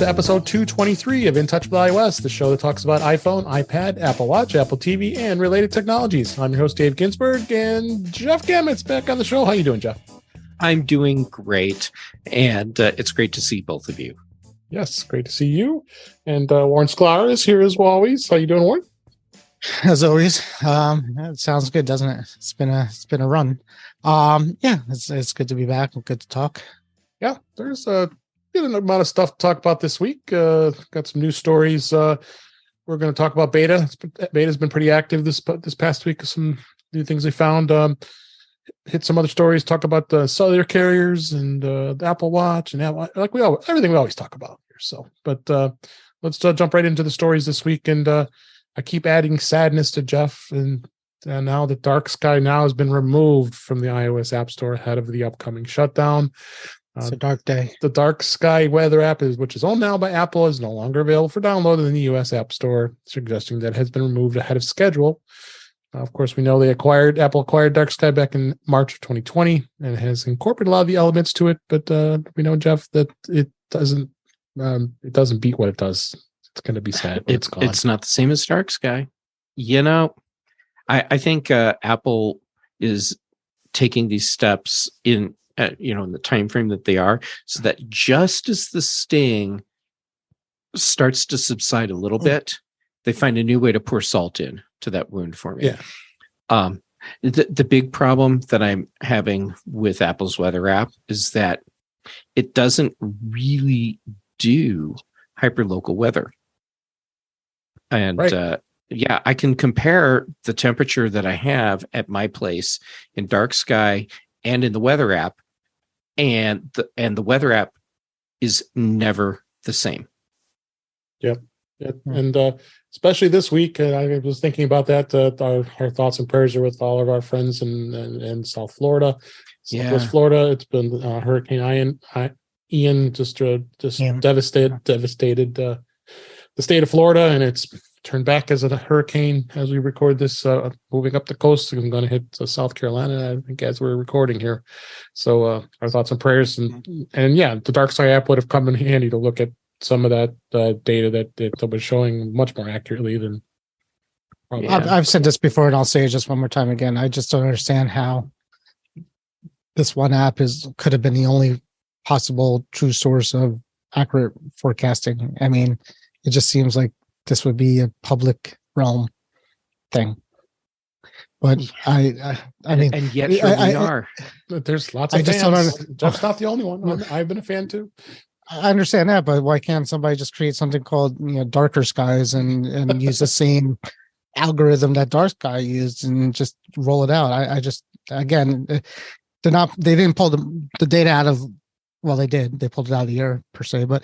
to episode 223 of In Touch with iOS, the show that talks about iPhone, iPad, Apple Watch, Apple TV, and related technologies. I'm your host, Dave Ginsburg, and Jeff Gamet's back on the show. How you doing, Jeff? I'm doing great, and it's great to see both of you. Yes, great to see you. And Warren Sklar is here as always. How you doing, Warren? As always. It sounds good, doesn't it? It's been a run. It's good to be back. Good to talk. Yeah, there's a good amount of stuff to talk about this week. Got some news stories. We're going to talk about beta. Beta's been pretty active this past week. Some new things they found. Hit some other stories. Talk about the cellular carriers and the Apple Watch and everything we always talk about here. So, but let's jump right into the stories this week. And I keep adding sadness to Jeff, and now the dark sky now has been removed from the iOS App Store ahead of the upcoming shutdown. It's a dark day. The Dark Sky weather app, which is owned now by Apple, is no longer available for download in the US App Store, suggesting that it has been removed ahead of schedule. Of course, we know Apple acquired Dark Sky back in March of 2020 and has incorporated a lot of the elements to it. But we know, Jeff, that it doesn't beat what it does. It's going to be sad when it's gone. It's not the same as Dark Sky. I think Apple is taking these steps in the time frame that they are, so that just as the sting starts to subside a little bit, they find a new way to pour salt in to that wound for me. Yeah. The big problem that I'm having with Apple's weather app is that it doesn't really do hyperlocal weather. And right. I can compare the temperature that I have at my place in Dark Sky and in the weather app, and the weather app is never the same. Yep. And especially this week, I was thinking about that. Our thoughts and prayers are with all of our friends in South Florida, Southwest Florida. It's been Hurricane Ian just devastated the state of Florida, and it's turned back as a hurricane as we record this, moving up the coast. I'm going to hit South Carolina, I think, as we're recording here. So our thoughts and prayers. And the Dark Sky app would have come in handy to look at some of that data that was showing much more accurately than. I've said this before, and I'll say it just one more time again. I just don't understand how this one app could have been the only possible true source of accurate forecasting. I mean, it just seems like this would be a public realm thing, but I mean, and yet here we are. There's lots of fans. Jeff's not the only one. I've been a fan too. I understand that, but why can't somebody just create something called Darker Skies and use the same algorithm that Dark Sky used and just roll it out? I just, again, they didn't pull the data out of. Well, they did. They pulled it out of the air per se, but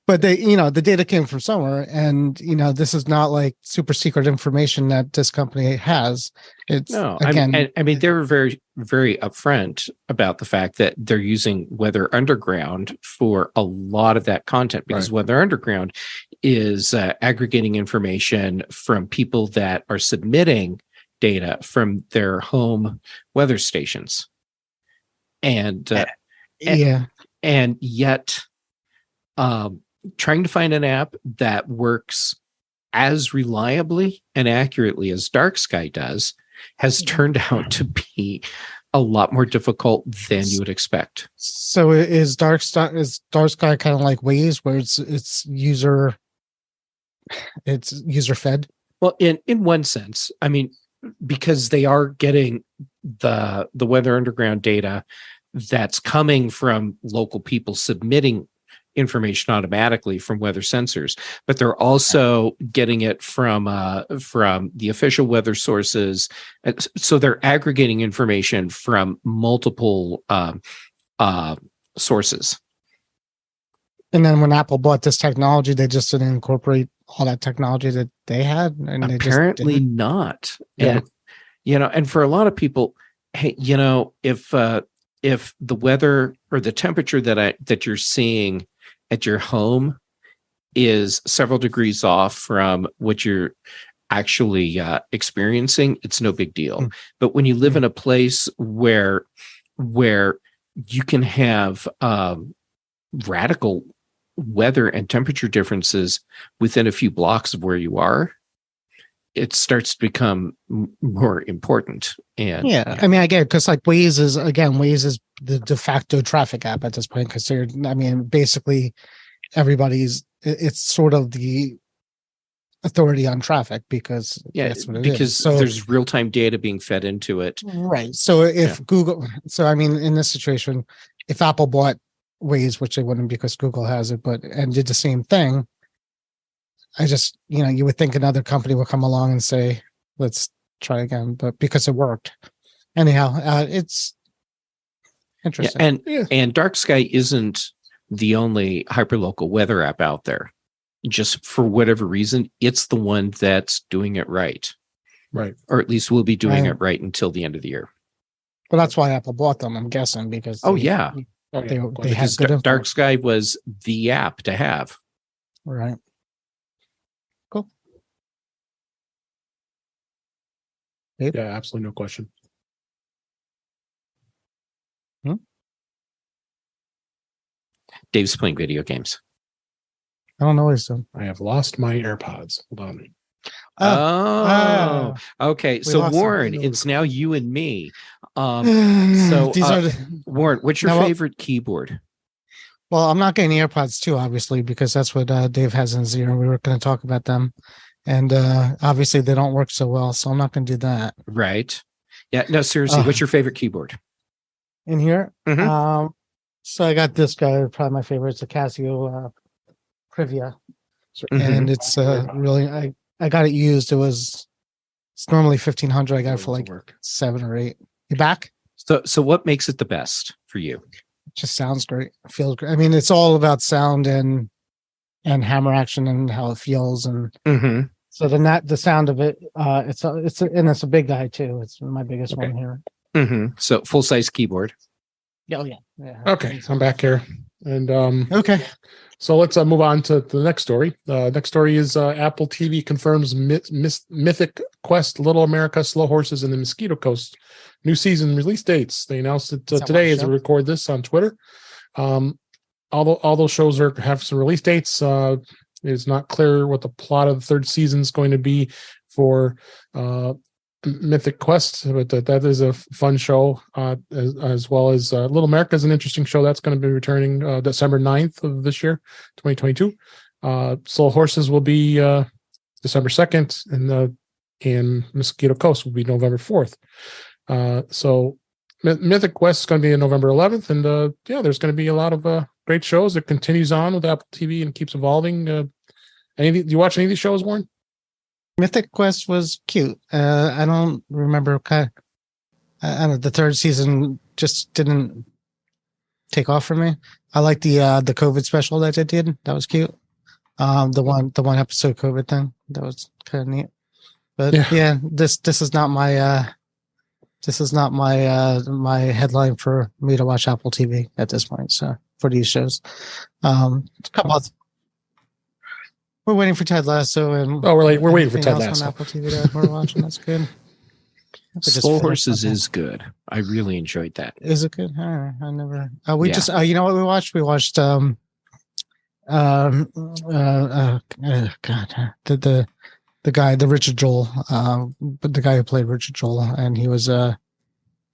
they, the data came from somewhere, and this is not like super secret information that this company has. It's I mean, they were very, very upfront about the fact that they're using Weather Underground for a lot of that content, because Weather Underground is aggregating information from people that are submitting data from their home weather stations. And yet trying to find an app that works as reliably and accurately as Dark Sky does has turned out to be a lot more difficult than you would expect. So is Dark Sky kind of like Waze, where it's user fed? Well, in one sense, I mean, because they are getting the Weather Underground data that's coming from local people submitting information automatically from weather sensors, but they're also getting it from the official weather sources. So they're aggregating information from multiple sources. And then when Apple bought this technology, they just didn't incorporate all that technology that they had. And apparently not. Yeah. And for a lot of people, hey, if the weather or the temperature that you're seeing at your home is several degrees off from what you're actually experiencing, it's no big deal. But when you live in a place where you can have radical weather and temperature differences within a few blocks of where you are. It starts to become more important. And I mean, I get it, because like Waze is the de facto traffic app at this point, considered. I mean, basically it's sort of the authority on traffic, because that's what it is. So there's real-time data being fed into it. Right. So if Google, I mean, in this situation, if Apple bought Waze, which they wouldn't because Google has it, and did the same thing, I just, you would think another company would come along and say, let's try again, but because it worked. Anyhow, it's interesting. And Dark Sky isn't the only hyperlocal weather app out there. Just for whatever reason, it's the one that's doing it right. Right. Or at least will be doing it right until the end of the year. Well, that's why Apple bought them, I'm guessing, because they had good Dark Sky was the app to have. Right. Cool. Yeah, absolutely no question. Dave's playing video games. I don't know what he's doing. I have lost my AirPods. Hold on. Okay. So Warren, it's now you and me. Warren, what's your favorite keyboard? Well, I'm not getting AirPods 2, obviously, because that's what Dave has in his ear. We were going to talk about them. And obviously they don't work so well, so I'm not going to do that. Right. Yeah. No, seriously, what's your favorite keyboard? In here? Mm-hmm. So I got this guy, probably my favorite. It's a Casio Privia. And it's really, I got it used. It's normally $1,500. I got it for like $7 or $8. You back? So what makes it the best for you? It just sounds great. It feels great. I mean, it's all about sound and hammer action and how it feels. And so the sound of it, it's a big guy too. It's my biggest one here. So full size keyboard. Oh yeah. Okay, I'm back here. And okay. So let's move on to the next story. Next story is Apple TV confirms Mythic Quest, Little America, Slow Horses, and the Mosquito Coast new season release dates. They announced it today as we record this on Twitter. All those shows have some release dates. It's not clear what the plot of the third season is going to be for Mythic Quest, but that is a fun show, as well as Little America is an interesting show that's going to be returning December 9th of this year, 2022. Slow Horses will be December 2nd, and Mosquito Coast will be November 4th. So Mythic Quest is going to be on November 11th, and there's going to be a lot of great shows. It continues on with Apple TV and keeps evolving. Do you watch any of these shows, Warren? Mythic Quest was cute. I don't remember. The third season just didn't take off for me. I like the COVID special that they did. That was cute. The one episode COVID thing, that was kind of neat. But this is not my my headline for me to watch Apple TV at this point. So for these shows, a couple of. We're waiting for Ted Lasso, and we're waiting for Ted Lasso on Apple TV that we're watching. That's good. Slow Horses is good. I really enjoyed that. Is it good? I never. Just you know what we watched? We watched God, the guy, the Richard Joel, but the guy who played Richard Joel, and he was Bird,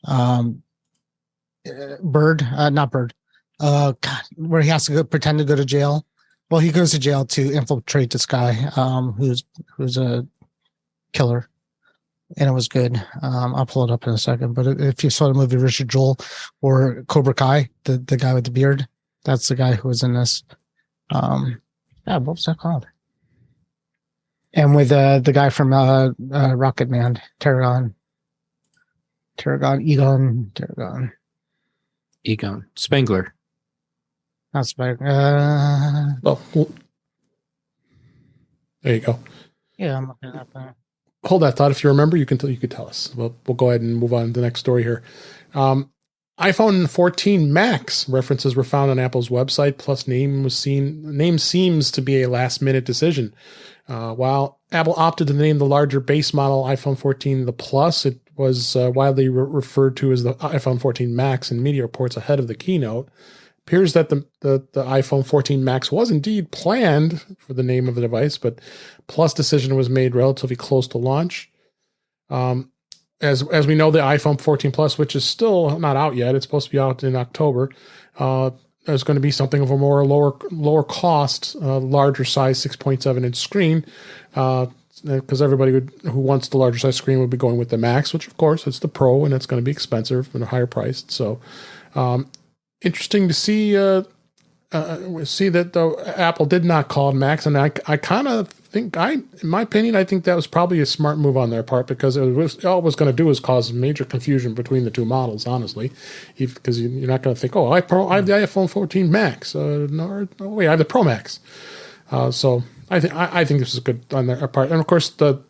not Bird. God, where he has to pretend to go to jail. Well, he goes to jail to infiltrate this guy, who's a killer, and it was good. I'll pull it up in a second. But if you saw the movie Richard Joel or Cobra Kai, the guy with the beard, that's the guy who was in this. What was that called? And with the guy from Rocket Man, Egon Spengler. Not Speck. Well, there you go. Yeah, I'm looking at that. Hold that thought. If you remember, you could tell us. We'll go ahead and move on to the next story here. iPhone 14 Max references were found on Apple's website. Plus, name seems to be a last-minute decision. While Apple opted to name the larger base model iPhone 14 the Plus, it was widely referred to as the iPhone 14 Max in media reports ahead of the keynote. Appears that the iPhone 14 Max was indeed planned for the name of the device, but Plus decision was made relatively close to launch. As we know, the iPhone 14 Plus, which is still not out yet, it's supposed to be out in October. There's going to be something of a lower cost, larger size 6.7 inch screen, because everybody who wants the larger size screen would be going with the Max, which of course it's the Pro, and it's going to be expensive and higher priced. So, interesting to see that Apple did not call it Max, and I kind of think, in my opinion, I think that was probably a smart move on their part, because all it was going to do is cause major confusion between the two models, honestly, because you're not going to think, I have the iPhone 14 Max, no, wait, I have the Pro Max. So I think this is good on their part, and of course the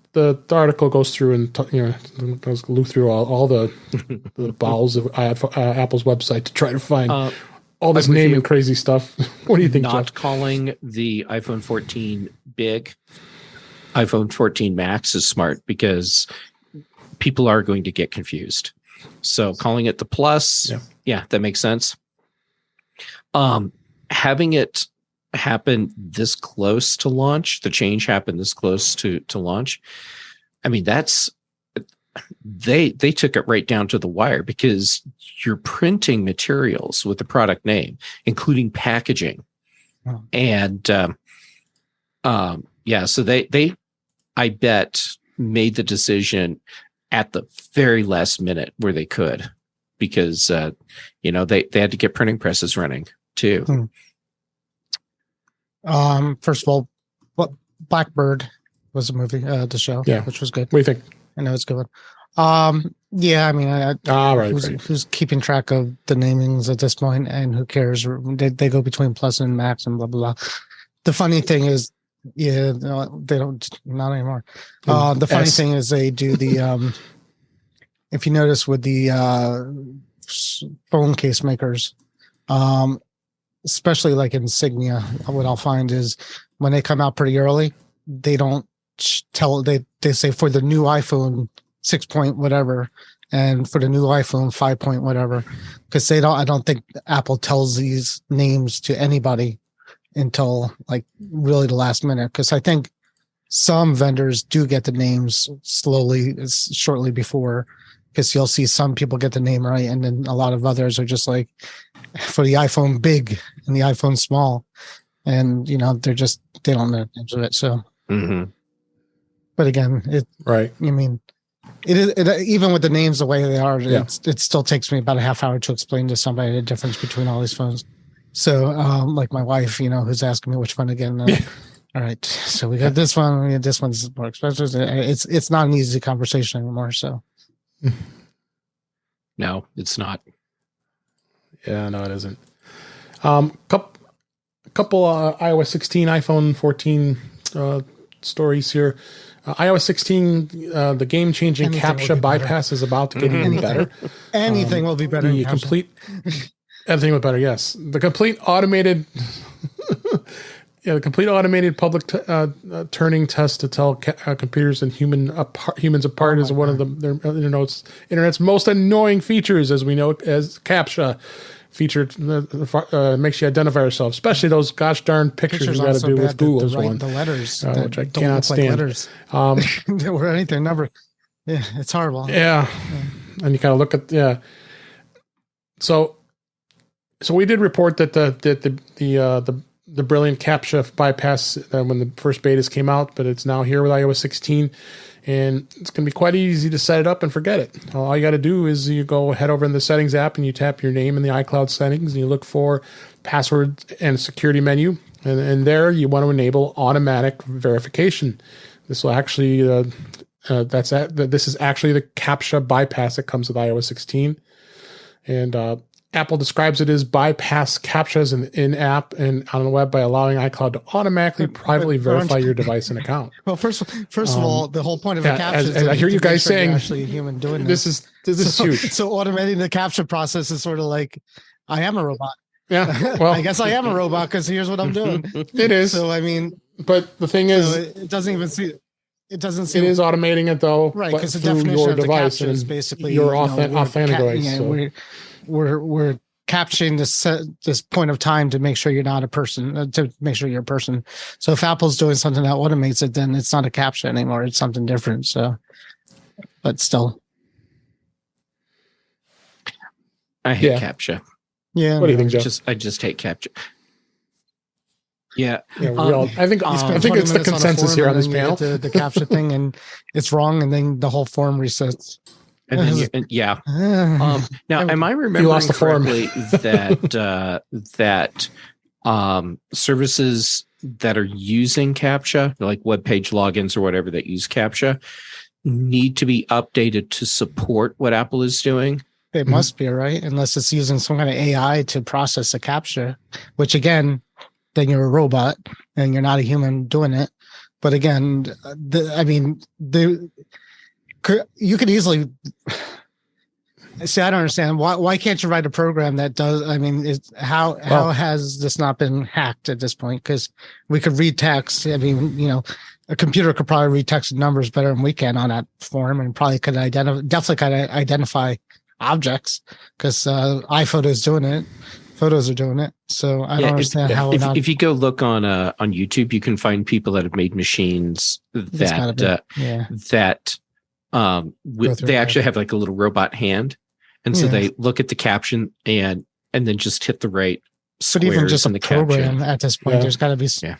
article goes through and goes through all the bowels of Apple's website to try to find all this name and crazy stuff. What do you think, Not Jeff? calling the iPhone 14 big, iPhone 14 Max is smart, because people are going to get confused. So calling it the Plus, yeah, that makes sense. Having it happen this close to launch, the change happened this close to launch. I mean, they took it right down to the wire, because you're printing materials with the product name, including packaging. Oh. And so they I bet made the decision at the very last minute where they could, because they had to get printing presses running too. First of all, Blackbird was a movie, the show, which was good. What do you think? I know it's good. Yeah, I mean, who's keeping track of the namings at this point, and who cares? They go between Plus and Max and blah blah blah. The funny thing is, they don't, not anymore. The funny thing is, they do the if you notice with the phone case makers, especially like Insignia, what I'll find is when they come out pretty early, they don't tell, they say for the new iPhone 6 point whatever, and for the new iPhone 5 point whatever, because I don't think Apple tells these names to anybody until like really the last minute, because I think some vendors do get the names shortly before, because you'll see some people get the name right, and then a lot of others are just like for the iPhone big and the iPhone small, and they don't know the names of it. So, but again, I mean, it is even with the names the way they are, it still takes me about a half hour to explain to somebody the difference between all these phones. So, like my wife, who's asking me which one again. All right, so we got this one. This one's more expensive. It's not an easy conversation anymore. So, no, it's not. Yeah, no, it isn't. Couple iOS 16, iPhone 14 stories here. iOS 16, the game-changing CAPTCHA bypass is about to get even better. Anything will be better. Everything will be better. Yes, the complete automated. The complete automated public turning test to tell computers and humans apart is one of the internet's most annoying features, as we know, as CAPTCHA feature makes you identify yourself, especially those gosh darn pictures you got to do with Google's one. The letters, which I cannot stand. Or anything number. Yeah, it's horrible. Yeah, and you kind of look at So we did report that the brilliant CAPTCHA bypass when the first betas came out, but it's now here with iOS 16, and it's going to be quite easy to set it up and forget it. All you got to do is you head over in the settings app and you tap your name in the iCloud settings and you look for password and security menu, and there you want to enable automatic verification. This will actually this is actually the CAPTCHA bypass that comes with iOS 16, and Apple describes it as bypass CAPTCHAs in app and on the web by allowing iCloud to automatically privately verify your device and account. Well, first of all, the whole point of a CAPTCHA is I hear you guys saying actually a human doing this is huge. So automating the CAPTCHA process is sort of like I am a robot. Yeah, well, I guess I am a robot because here's what I'm doing. It is. So I mean, but the thing is, it doesn't even see. it doesn't seem it is automating it though, right, but because the through definition your of the device captcha is and basically, you're authenticating. We're capturing this point of time to make sure you're not a person, to make sure you're a person. So if Apple's doing something that automates it, then it's not a captcha anymore. It's something different. So, but still, I hate captcha. Yeah. What do you think, Jeff? I just hate captcha. Yeah. Yeah, I think it's the consensus here on this panel. The captcha thing, and it's wrong, and then the whole form resets. And then now, am I remembering correctly that services that are using captcha, like web page logins or whatever that use captcha, need to be updated to support what Apple is doing? It must be, right? Unless it's using some kind of AI to process a captcha, which again, then you're a robot and you're not a human doing it. But again, you could easily see. I don't understand why can't you write a program that does? I mean, how has this not been hacked at this point? Because we could read text. I mean, a computer could probably read text numbers better than we can on that form, and probably could identify objects, because iPhoto is doing it. Photos are doing it. So I don't understand how. If you go look on YouTube, you can find people that have made machines that they actually have like a little robot hand, and so they look at the caption and then just hit the right squares. But even just in the program caption. At this point, there's got to be. Yeah,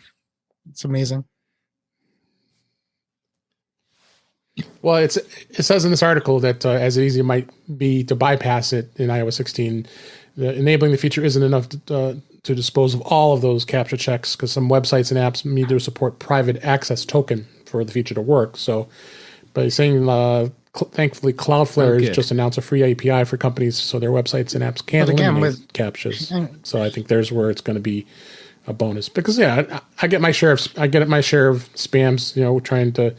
it's amazing. Well, it says in this article that as easy it might be to bypass it in iOS 16, enabling the feature isn't enough to dispose of all of those captcha checks, because some websites and apps need to support private access token for the feature to work. So by saying, thankfully, Cloudflare has just announced a free API for companies so their websites and apps can eliminate captchas. So I think there's where it's going to be a bonus, because I get my share of spams, trying to.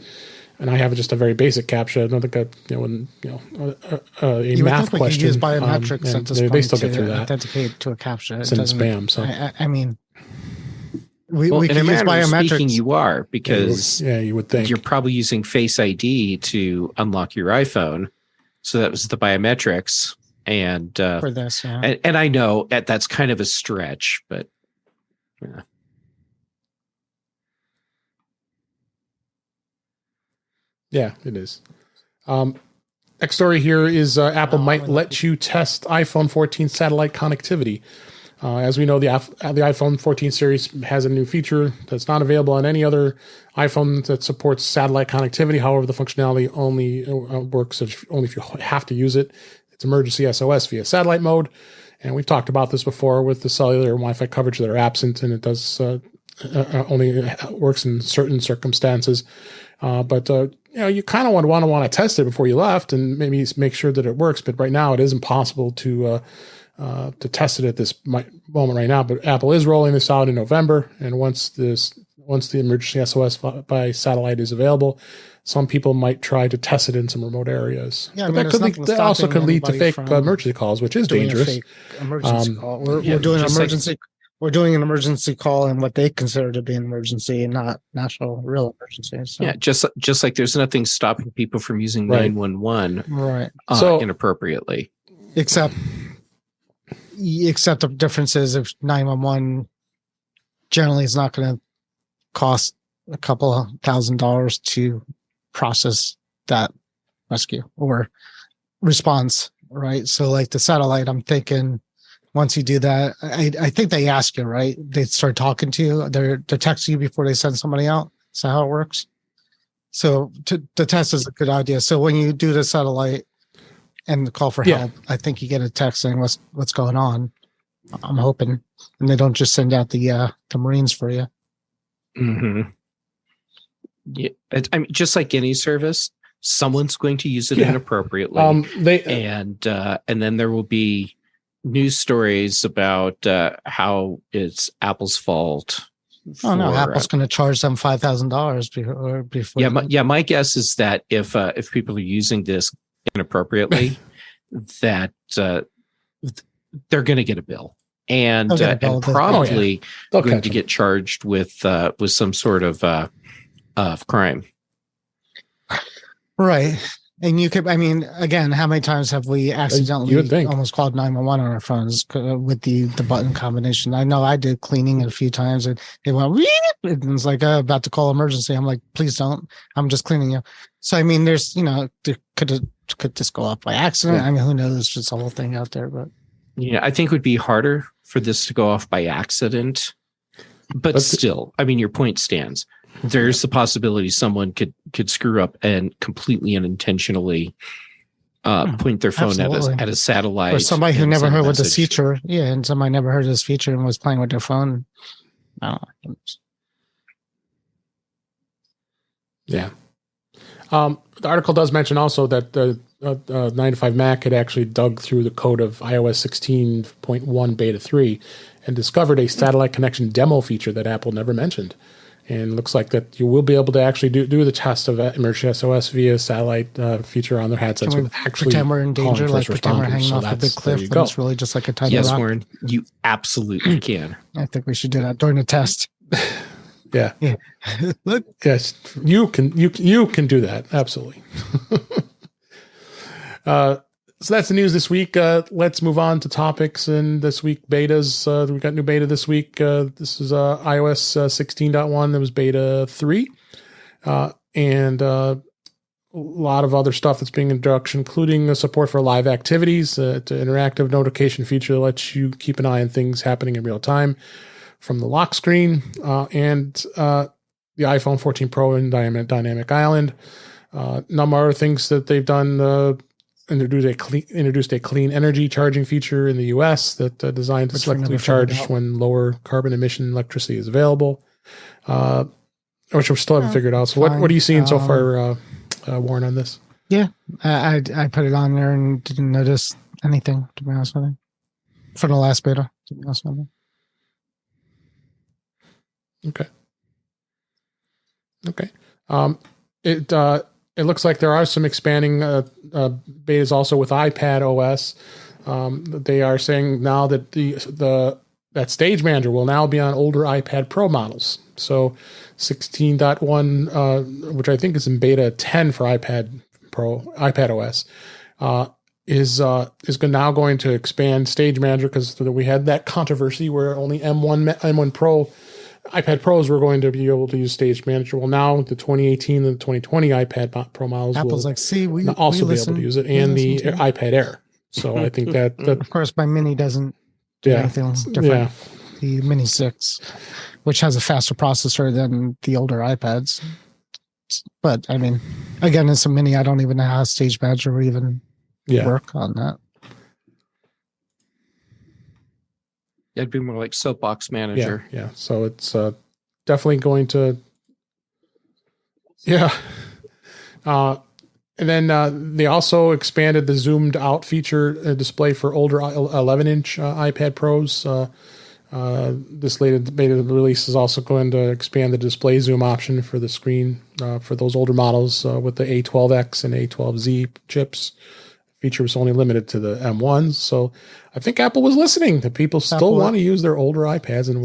And I have just a very basic captcha. I don't think a math question. You use biometrics at this point they still get through that. Authenticate to a captcha. It's in spam. So I mean, we can use biometrics. Speaking, you are, because you would think you're probably using Face ID to unlock your iPhone. So that was the biometrics, and for this, and I know that's kind of a stretch, but yeah. Yeah, it is. Next story here is Apple might let you test iPhone 14 satellite connectivity. As we know, the iPhone 14 series has a new feature that's not available on any other iPhone that supports satellite connectivity. However, the functionality only works if you have to use it. It's emergency SOS via satellite mode. And we've talked about this before with the cellular and Wi-Fi coverage that are absent, and it does only works in certain circumstances. But you kind of want to test it before you left and maybe make sure that it works. But right now, it isn't possible to test it at this moment right now. But Apple is rolling this out in November, and once the emergency SOS by satellite is available, some people might try to test it in some remote areas. Yeah, that also could lead to fake emergency calls, which is dangerous. Emergency call. We're doing an emergency. We're doing an emergency call in what they consider to be an emergency and not national real emergency. So. Yeah, just like there's nothing stopping people from using 911 inappropriately. Except the difference is if 911 generally is not going to cost a couple of $1,000 to process that rescue or response, right? So like the satellite, I'm thinking once you do that, I think they ask you, right? They start talking to you. They're texting you before they send somebody out. Is that how it works? So the test is a good idea. So when you do the satellite and the call for help, I think you get a text saying what's going on. I'm hoping, and they don't just send out the Marines for you. Mm-hmm. Yeah, I mean, just like any service, someone's going to use it inappropriately, and then there will be news stories about how it's Apple's fault. Oh no, Apple's going to charge them $5,000 before. Yeah, my guess is that if people are using this inappropriately, that they're going to get a bill, and probably going to get charged with some sort of crime. Right. And you could, I mean, again, how many times have we accidentally almost called 911 on our phones with the button combination? I know I did cleaning it a few times and it went, and it's like, about to call emergency. I'm like, please don't. I'm just cleaning you. So, I mean, there's, there could just go off by accident. Yeah. I mean, who knows? It's a whole thing out there, but. Yeah, I think it would be harder for this to go off by accident. But still, I mean, your point stands. There's the possibility someone could screw up and completely unintentionally point their phone at a satellite. Or somebody who never heard of this feature. Yeah, and somebody never heard of this feature and was playing with their phone. I don't know. Yeah. The article does mention also that the 9to5 Mac had actually dug through the code of iOS 16.1 Beta 3 and discovered a satellite connection demo feature that Apple never mentioned. And it looks like that you will be able to actually do the test of Emergency SOS via satellite feature on their headsets. Can we pretend we're in danger, like pretend we're hanging off a big cliff, and it's really just like a tiny rock? Yes, Warren, you absolutely can. I think we should do that during the test. Yeah. Look. Yes, you can do that. Absolutely. So that's the news this week. Let's move on to topics. And this week, betas. We got new beta this week. This is iOS 16.1. There was beta 3. And a lot of other stuff that's being introduced, including the support for live activities, to interactive notification feature that lets you keep an eye on things happening in real time from the lock screen, and the iPhone 14 Pro and Dynamic Island. Number of other things that they've done. Introduced a clean energy charging feature in the U.S. that designed to selectively charge when lower carbon emission electricity is available, which we still haven't figured out. So what are you seeing so far, Warren, on this? Yeah, I put it on there and didn't notice anything, to be honest with you, for the last beta, to be honest with you. Okay. It looks like there are some expanding betas also with iPad OS. They are saying now that that Stage Manager will now be on older iPad Pro models. So 16.1, which I think is in beta 10 for iPad OS, is now going to expand Stage Manager, because we had that controversy where only M1 Pro iPad Pros were going to be able to use Stage Manager. Well, now the 2018 and the 2020 iPad Pro models Apple's will also be able to use it, and the iPad Air. So I think that of course, my Mini doesn't do anything different. Yeah. The Mini 6, which has a faster processor than the older iPads. But I mean, again, it's a Mini. I don't even know how Stage Manager would even work on that. It'd be more like Soapbox Manager. Yeah. So it's definitely going to. Yeah. And then they also expanded the zoomed out feature display for older 11-inch iPad Pros. This latest beta release is also going to expand the display zoom option for the screen for those older models with the A12X and A12Z chips. Feature was only limited to the M1s. So I think Apple was listening. The people still want to use their older iPads, and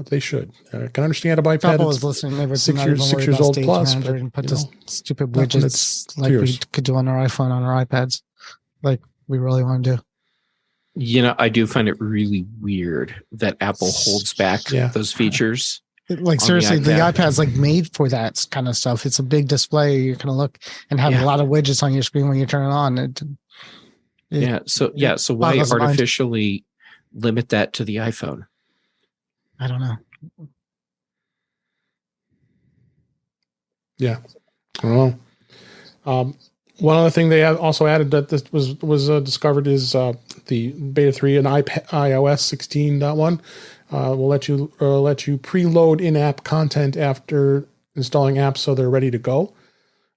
they should. I can understand a iPad. Apple was listening. They were 6 years old plus, but and put the stupid widgets like we could do on our iPhone on our iPads, like we really want to do. I do find it really weird that Apple holds back those features. Like seriously, the iPad's like made for that kind of stuff. It's a big display. You're gonna look and have a lot of widgets on your screen when you turn it on. So why artificially limit that to the iPhone? I don't know. Yeah, I don't know. One other thing they also added that this was discovered is the Beta 3 and iOS 16.1. Will let you preload in-app content after installing apps, so they're ready to go.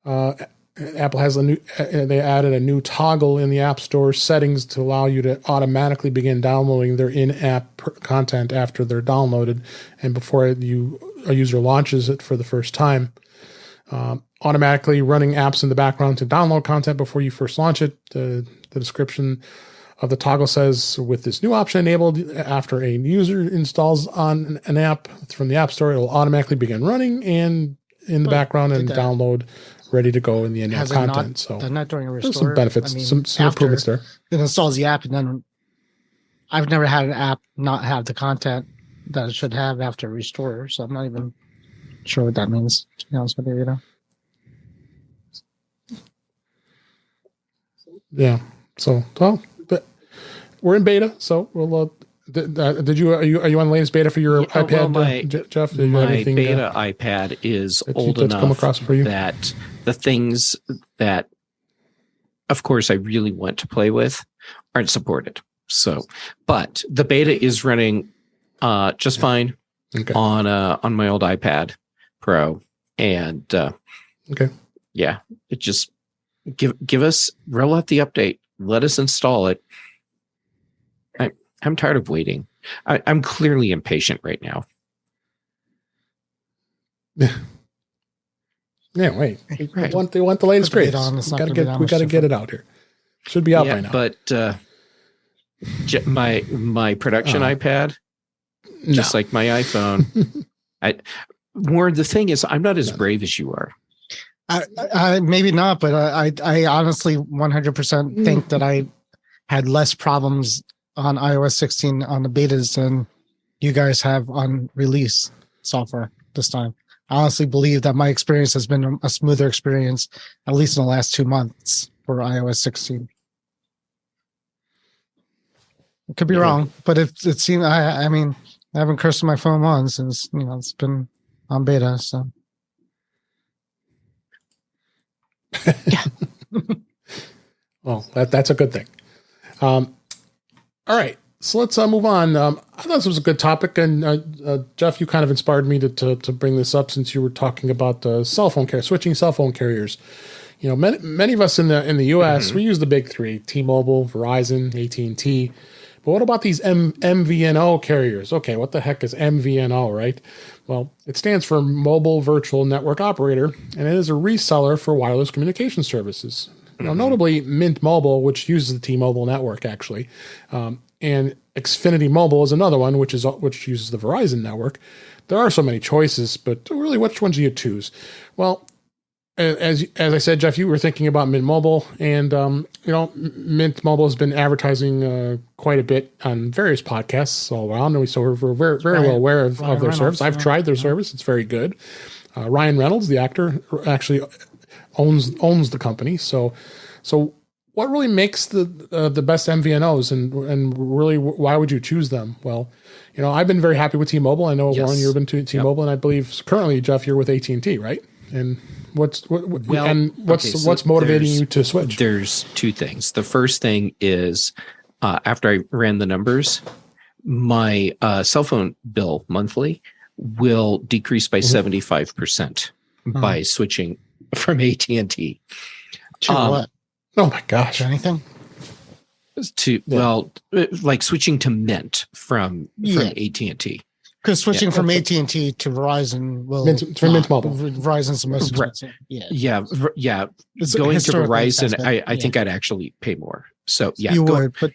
Apple has they added a new toggle in the App Store settings to allow you to automatically begin downloading their in-app content after they're downloaded and before a user launches it for the first time. Automatically running apps in the background to download content before you first launch it. The description of the toggle says, with this new option enabled, after a user installs on an app from the App Store, it will automatically begin running and in the background and download ready to go in the in-app content. So not during a restore. There's some benefits, I mean, some improvements there. It installs the app, and then I've never had an app not have the content that it should have after restore. So I'm not even sure what that means, to be honest with you. Yeah. So, well, but we're in beta, so we'll. Are you on the latest beta for your iPad, Jeff? My beta iPad is old enough come across for you? That the things that, of course, I really want to play with aren't supported. So, but the beta is running just fine on my old iPad Pro, and yeah, it just roll out the update, let us install it. I'm tired of waiting. I'm clearly impatient right now. Yeah. Yeah, wait. Right. They want the latest grades. We got to get it out here. Should be out by now. But my production iPad, just like my iPhone. Warren, the thing is, I'm not as brave as you are. I maybe not, but I honestly 100% think that I had less problems on iOS 16 on the betas than you guys have on release software this time. I honestly believe that my experience has been a smoother experience, at least in the last 2 months for iOS 16. It could be wrong, but it seems, I mean, I haven't cursed my phone once since, it's been on beta, so. Yeah. Well, that's a good thing. All right, so let's move on. I thought this was a good topic, and Jeff, you kind of inspired me to bring this up since you were talking about switching cell phone carriers. Many of us in the U.S. we use the big three: T-Mobile, Verizon, AT&T. But what about these MVNO carriers? Okay, what the heck is MVNO, right? Well, it stands for Mobile Virtual Network Operator, and it is a reseller for wireless communication services. Notably Mint Mobile, which uses the T-Mobile network, actually, and Xfinity Mobile is another one, which uses the Verizon network. There are so many choices, but really, which ones do you choose? Well, as I said, Jeff, you were thinking about Mint Mobile, and Mint Mobile has been advertising quite a bit on various podcasts all around, and so we're very, very well aware of their service. I've tried their service; it's very good. Ryan Reynolds, the actor, actually owns the company. So what really makes the best MVNOs, and really why would you choose them? Well, I've been very happy with T-Mobile. I know Warren, you've been to T-Mobile, and I believe currently, Jeff, you're with AT&T, right? And what's motivating you to switch? There's two things. The first thing is after I ran the numbers, my cell phone bill monthly will decrease by 75% by switching from AT&T. To what? Oh my gosh! Anything? Like switching to Mint from AT&T. Because switching from AT&T to Verizon will Mint Mobile. Verizon's the most expensive. Yeah. Going to Verizon, I think I'd actually pay more. So you would, but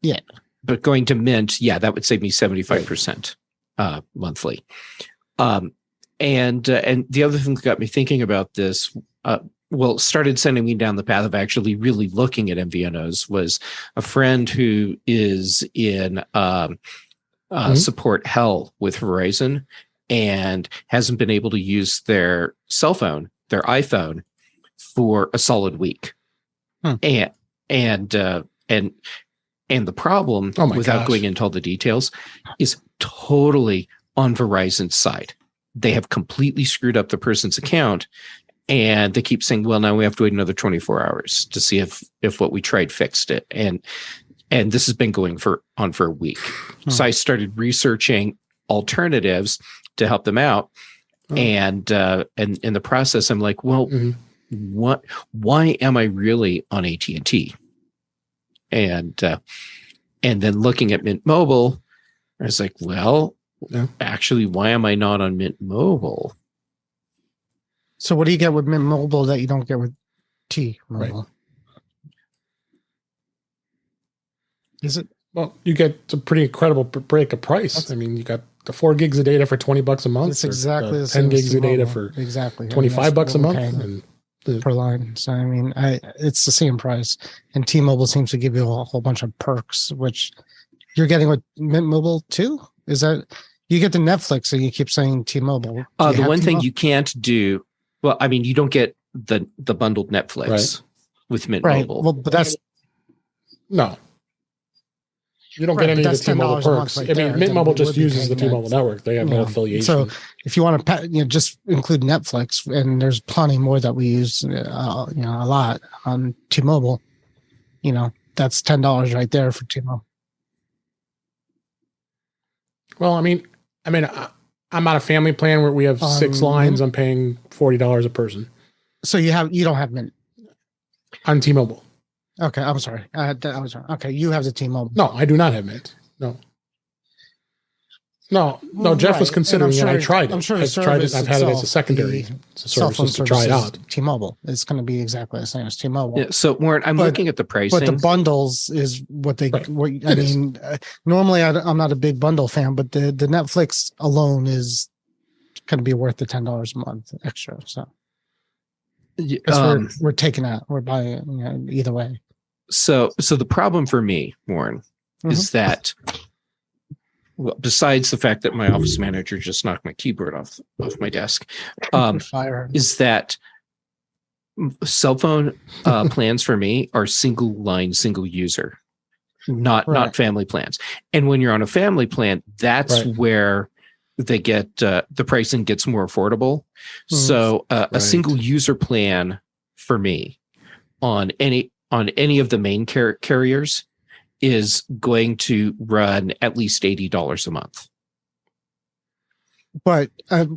yeah. But going to Mint, that would save me 75% monthly. And the other thing that got me thinking about this, started sending me down the path of actually really looking at MVNOs was a friend who is in support hell with Verizon and hasn't been able to use their cell phone, their iPhone, for a solid week. And the problem, without going into all the details, is totally on Verizon's side. They have completely screwed up the person's account, and they keep saying, well, now we have to wait another 24 hours to see if what we tried fixed it. And this has been going on for a week. So I started researching alternatives to help them out. And in the process, I'm like, well, why am I really on AT&T? And then looking at Mint Mobile, I was like, well, actually, why am I not on Mint Mobile? So what do you get with Mint Mobile that you don't get with T-Mobile? Right. Is it? Well, you get a pretty incredible break of price. I mean, you got the 4 gigs of data for $20 a month. It's exactly the 10 gigs of data for $25 a month. And per line. So I mean, it's the same price, and T-Mobile seems to give you a whole bunch of perks, which you're getting with Mint Mobile too. Is that you get the Netflix, so you keep saying T-Mobile? The one thing you can't do, well, I mean, you don't get the bundled Netflix with Mint Mobile. Well, but that's no. You don't get any of the T-Mobile perks. I mean, Mint Mobile just uses the T-Mobile network. They have no affiliation. So if you want to, just include Netflix, and there's plenty more that we use, a lot on T-Mobile. That's $10 right there for T-Mobile. Well, I mean, I'm on a family plan where we have 6 lines. I'm paying $40 a person. So you don't have Mint on T-Mobile. Okay, I'm sorry. I was wrong. Okay, you have the T-Mobile. No, I do not have Mint. No. Jeff was considering it. I tried it. I'm sure I've tried it. I've had it as a secondary service to try it out. T-Mobile. It's going to be exactly the same as T-Mobile. Yeah, so Warren, I'm looking at the pricing. But the bundles is what they. Right. I mean, normally I'm not a big bundle fan, but the Netflix alone is going to be worth the $10 a month extra. So we're taking that. We're buying either way. So the problem for me, Warren, is that. Well, besides the fact that my office manager just knocked my keyboard off my desk, is that cell phone plans for me are single line, single user, not family plans. And when you're on a family plan, that's where they get the pricing gets more affordable. So a single user plan for me on any of the main carriers is going to run at least $80 a month. But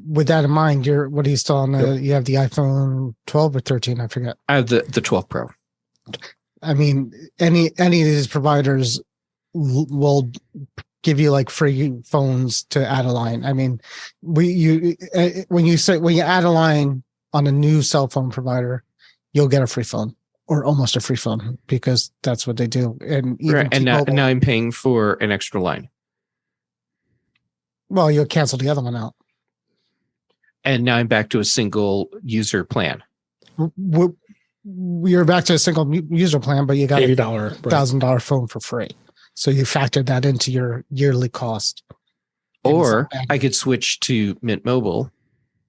with that in mind, what are you still on? You have the iPhone 12 or 13? I forget. I have the 12 Pro. I mean, any of these providers will give you like free phones to add a line. I mean, when you add a line on a new cell phone provider, you'll get a free phone. Or almost a free phone, because that's what they do. And now I'm paying for an extra line. Well, you'll cancel the other one out. And now I'm back to a single user plan. You're back to a single user plan, but you got $80 $1,000 phone for free. So you factored that into your yearly cost. Or I could switch to Mint Mobile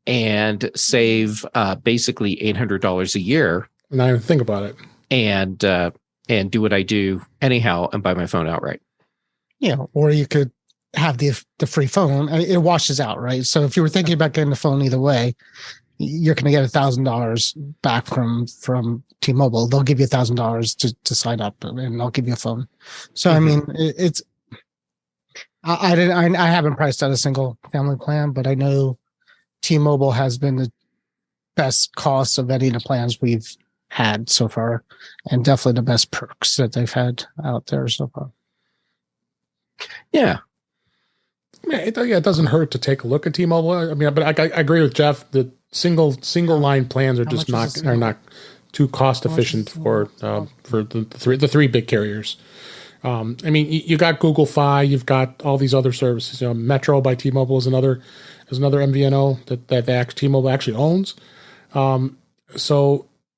and save basically $800 a year. Not even think about it. And do what I do anyhow and buy my phone outright. Yeah, or you could have the free phone. I mean, it washes out, right? So if you were thinking about getting the phone either way, you're going to get $1,000 back from T-Mobile. They'll give you $1,000 to sign up, and they'll give you a phone. So I mean, it's. I haven't priced out a single family plan, but I know T-Mobile has been the best cost of any of the plans we've had so far, and definitely the best perks that they've had out there so far. Yeah. It doesn't hurt to take a look at T-Mobile. I mean, but I agree with Jeff that single line plans are just not too cost efficient for the three big carriers. I mean, you got Google Fi, you've got all these other services. Metro by T-Mobile is another MVNO that T-Mobile actually owns.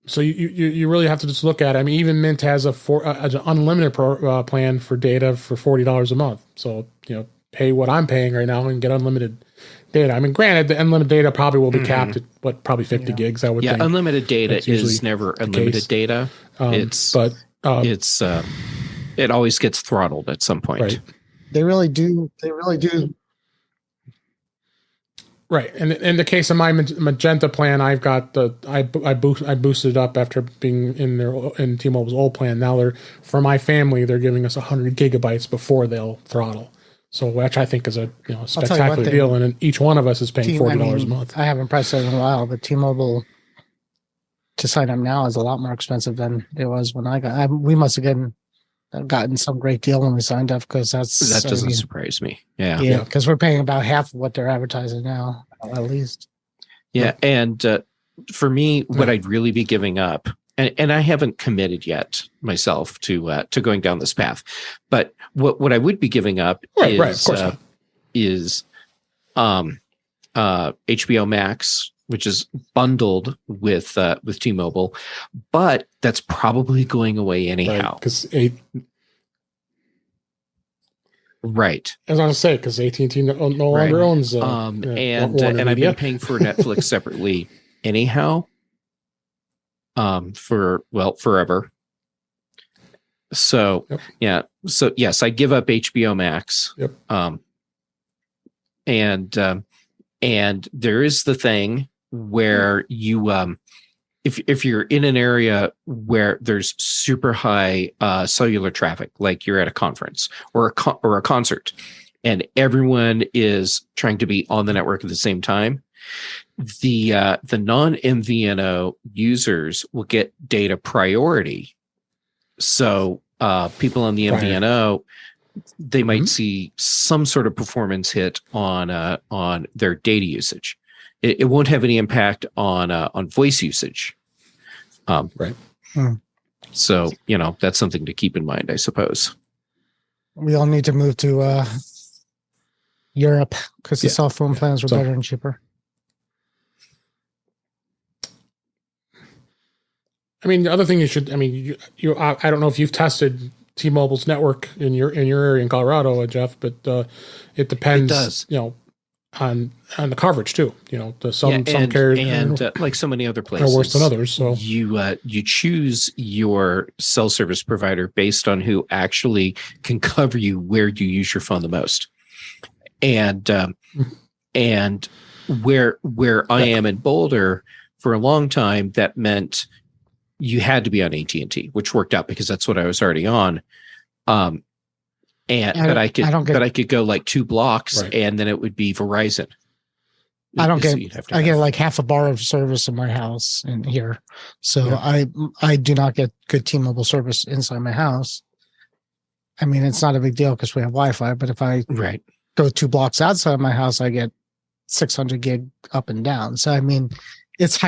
So you really have to just look at it. I mean, even Mint has an unlimited plan for data for $40 a month. So, pay what I'm paying right now and get unlimited data. I mean, granted, the unlimited data probably will be capped at probably 50 gigs, I would think. Yeah, unlimited data is never unlimited data. It always gets throttled at some point. Right. They really do. Right, and in the case of my Magenta plan, I've got I boosted up after being in T-Mobile's old plan. Now for my family, they're giving us 100 gigabytes before they'll throttle. So which I think is a spectacular deal, and each one of us is paying $40 a month. I haven't priced it in a while, but T-Mobile to sign up now is a lot more expensive than it was when I got. We must have gotten some great deal when we signed up, because that doesn't surprise me. Yeah, because we're paying about half of what they're advertising now, at least. Yeah, and for me, what I'd really be giving up, and I haven't committed yet myself to going down this path, but what I would be giving up is HBO Max which is bundled with T-Mobile, but that's probably going away anyhow. Right. As I was say, because AT&T no longer owns. And I've been paying for Netflix separately anyhow. Forever. So yeah. So yes, I give up HBO Max. Yep. And there is the thing where you if you're in an area where there's super high cellular traffic, like you're at a conference or a concert, and everyone is trying to be on the network at the same time, the non-MVNO users will get data priority. So people on the MVNO, they might see some sort of performance hit on their data usage. It won't have any impact on voice usage. Right. So, that's something to keep in mind, I suppose. We all need to move to Europe because the cell phone plans were better and cheaper. I mean, the other thing I don't know if you've tested T-Mobile's network in your area in Colorado, Jeff, but it depends. It does. On the coverage too. Some carriers and like so many other places are worse than others. So you choose your cell service provider based on who actually can cover you where you use your phone the most, and where I am in Boulder for a long time, that meant you had to be on AT&T, which worked out because that's what I was already on. But I could go like 2 blocks, and then it would be Verizon. I get like half a bar of service in my house and here. So I do not get good T-Mobile service inside my house. I mean, it's not a big deal because we have Wi-Fi, but if I go 2 blocks outside my house, I get 600 gig up and down. So, I mean, it's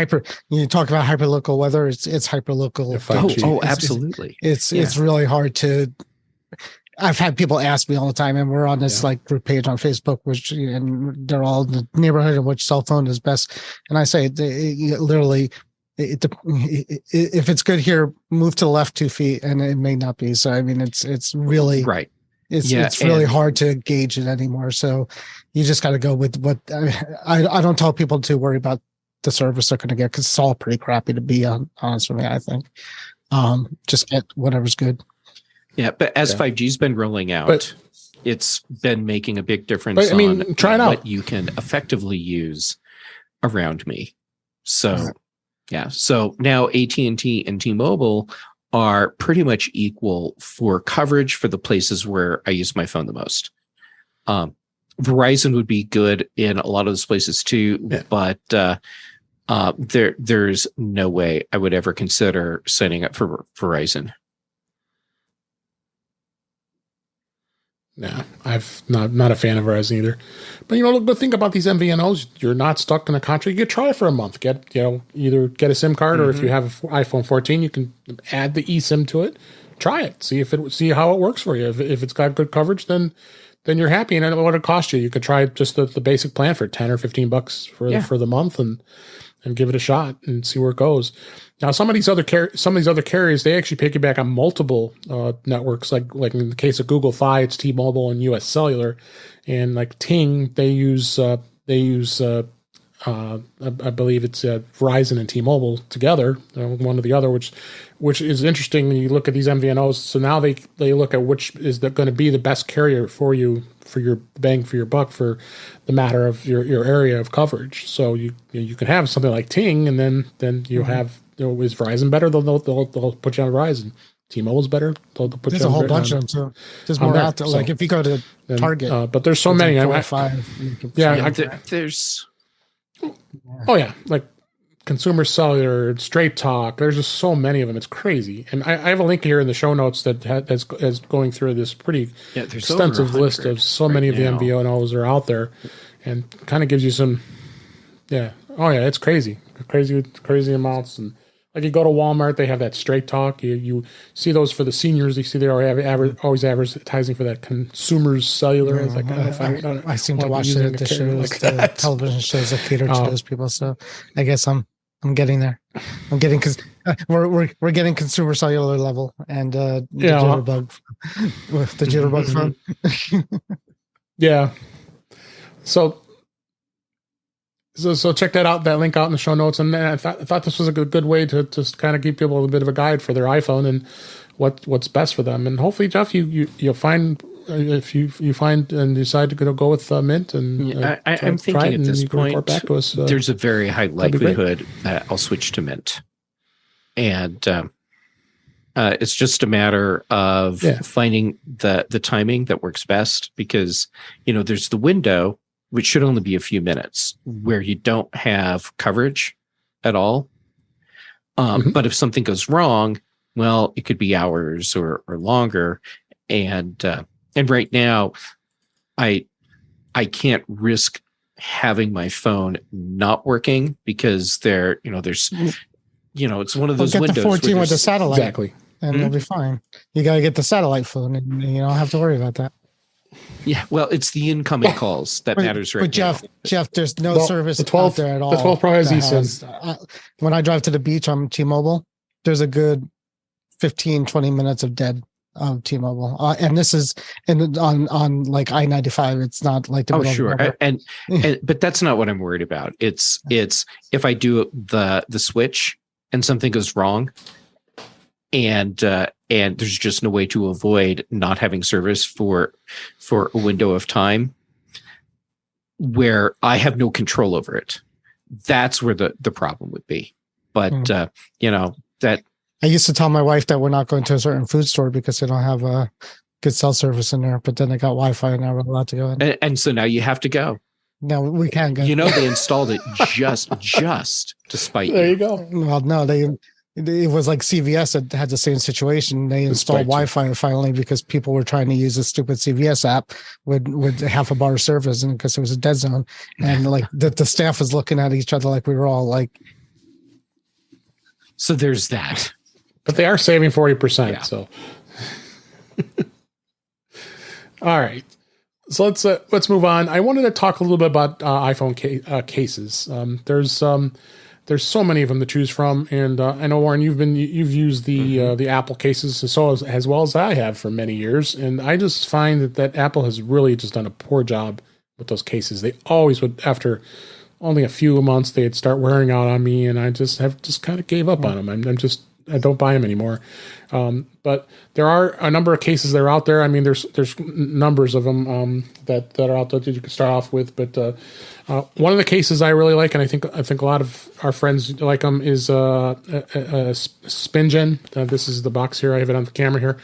you talk about hyperlocal weather. It's hyperlocal. Oh, absolutely. It's really hard to, I've had people ask me all the time, and we're on this like group page on Facebook, and they're all in the neighborhood of which cell phone is best. And I say, literally, if it's good here, move to the left 2 feet, and it may not be. So, I mean, it's really right. It's really hard to gauge it anymore. So you just got to go with what I don't tell people to worry about the service they're going to get, because it's all pretty crappy, to be honest with me. I think just get whatever's good. Yeah, but as 5G's been rolling out, it's been making a big difference. Try it out. What you can effectively use around me. So, so now AT&T and T-Mobile are pretty much equal for coverage for the places where I use my phone the most. Verizon would be good in a lot of those places too, but there's no way I would ever consider signing up for Verizon. No, I've not a fan of Verizon either. But look, the thing about these MVNOs, you're not stuck in a contract. You could try it for a month. Either get a SIM card, or if you have an iPhone 14, you can add the eSIM to it. Try it. See how it works for you. If it's got good coverage, then you're happy. And what it cost you. You could try just the basic plan for $10 or $15 for the month, and give it a shot and see where it goes. Now, some of these other carriers, they actually piggyback on multiple networks. Like in the case of Google Fi, it's T-Mobile and US Cellular, and like Ting, they use I believe it's Verizon and T-Mobile together, one or the other, which is interesting when you look at these MVNOs. So now they look at which is going to be the best carrier for you, for your bang for your buck, for the matter of your area of coverage. So you can have something like Ting, and then you have, is Verizon better? They'll put you on Verizon. T-Mobile's better. They'll put there's you a whole bunch of them. So there's more out there. Like if you go to Target, but there's so many. There's. Oh yeah, like Consumer Cellular, Straight Talk. There's just so many of them. It's crazy. And I have a link here in the show notes that has going through this pretty extensive list of so many of the MVNOs are out there, and kind of gives you some. Yeah. Oh yeah, it's crazy amounts, and Like you go to Walmart, they have that Straight Talk. You see those for the seniors. You see they're always advertising for that Consumers Cellular. It's like, I seem to watch the shows, like the television shows that cater to those people. So I guess I'm getting there. I'm getting because we're getting Consumer Cellular level and the jitterbug with the jitterbug phone. Yeah. So check that out, that link out in the show notes. And I thought this was a good way to just kind of give people a bit of a guide for their iPhone and what's best for them. And hopefully, Jeff, you'll find if you find and decide to go with Mint. And I'm thinking at this point, back to us, there's a very high likelihood that I'll switch to Mint. And it's just a matter of finding the timing that works best, because there's the window, which should only be a few minutes, where you don't have coverage at all. But if something goes wrong, well, it could be hours or longer. And right now, I can't risk having my phone not working, because there's it's one of those windows. Get the 14 with the satellite, exactly, and it'll be fine. You got to get the satellite phone, and you don't have to worry about that. Yeah, well, it's the incoming calls that matters right now. Jeff, there's no service out there at all. The 12 Pro has eSIM. When I drive to the beach on T-Mobile, there's a good 15, 20 minutes of dead T-Mobile. And this is on like I-95. It's not like the sure. But that's not what I'm worried about. It's if I do the switch and something goes wrong, and there's just no way to avoid not having service for a window of time where I have no control over it. That's where the problem would be. But that I used to tell my wife that we're not going to a certain food store because they don't have a good cell service in there. But then they got Wi-Fi and now we're allowed to go in. And so now you have to go. No, we can't go. They installed it just to spite you. There you go. Well, no, it was like CVS that had the same situation. They installed Wi-Fi finally because people were trying to use a stupid CVS app with half a bar of service, and because it was a dead zone, and like the staff was looking at each other like we were all like. So there's that. But they are saving 40%. Yeah. So. All right. So let's move on. I wanted to talk a little bit about iPhone cases. There's so many of them to choose from, and I know, Warren, you've used the Apple cases as well as I have for many years, and I just find that Apple has really just done a poor job with those cases. They always would, after only a few months, they'd start wearing out on me, and I just kind of gave up on them. I don't buy them anymore. But there are a number of cases that are out there. I mean, there's numbers of them that are out there that you can start off with. But one of the cases I really like, and I think a lot of our friends like them, is a SpinGen. This is the box here. I have it on the camera here,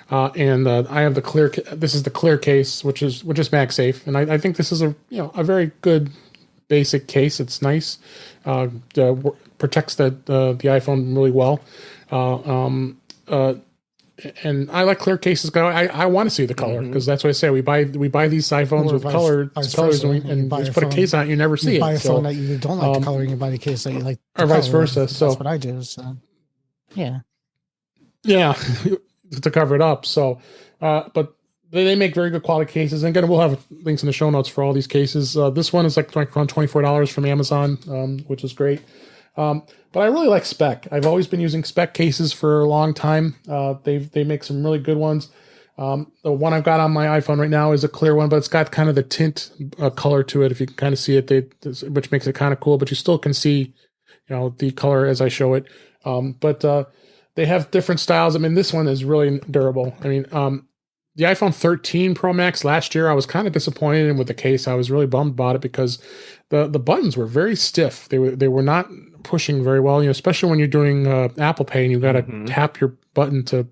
and I have the clear. This is the clear case, which is MagSafe, and I think this is a very good basic case. It's nice. Protects the iPhone really well. And I like clear cases. I want to see the color, because that's what I say. We buy these iPhones with colors, and just put a case on it. You never see it. You buy a phone that you don't like the color, and you buy the case that you like, or vice versa. So that's what I do. So yeah, to cover it up. So, but they make very good quality cases. And again, we'll have links in the show notes for all these cases. This one is like around $24 from Amazon, which is great. But I really like Speck. I've always been using Speck cases for a long time. They make some really good ones. The one I've got on my iPhone right now is a clear one, but it's got kind of the tint color to it. If you can kind of see it, which makes it kind of cool, but you still can see, the color as I show it. But they have different styles. I mean, this one is really durable. I mean, the iPhone 13 Pro Max last year, I was kind of disappointed with the case. I was really bummed about it because the buttons were very stiff. They were not pushing very well, especially when you're doing Apple Pay and you've got to tap your button to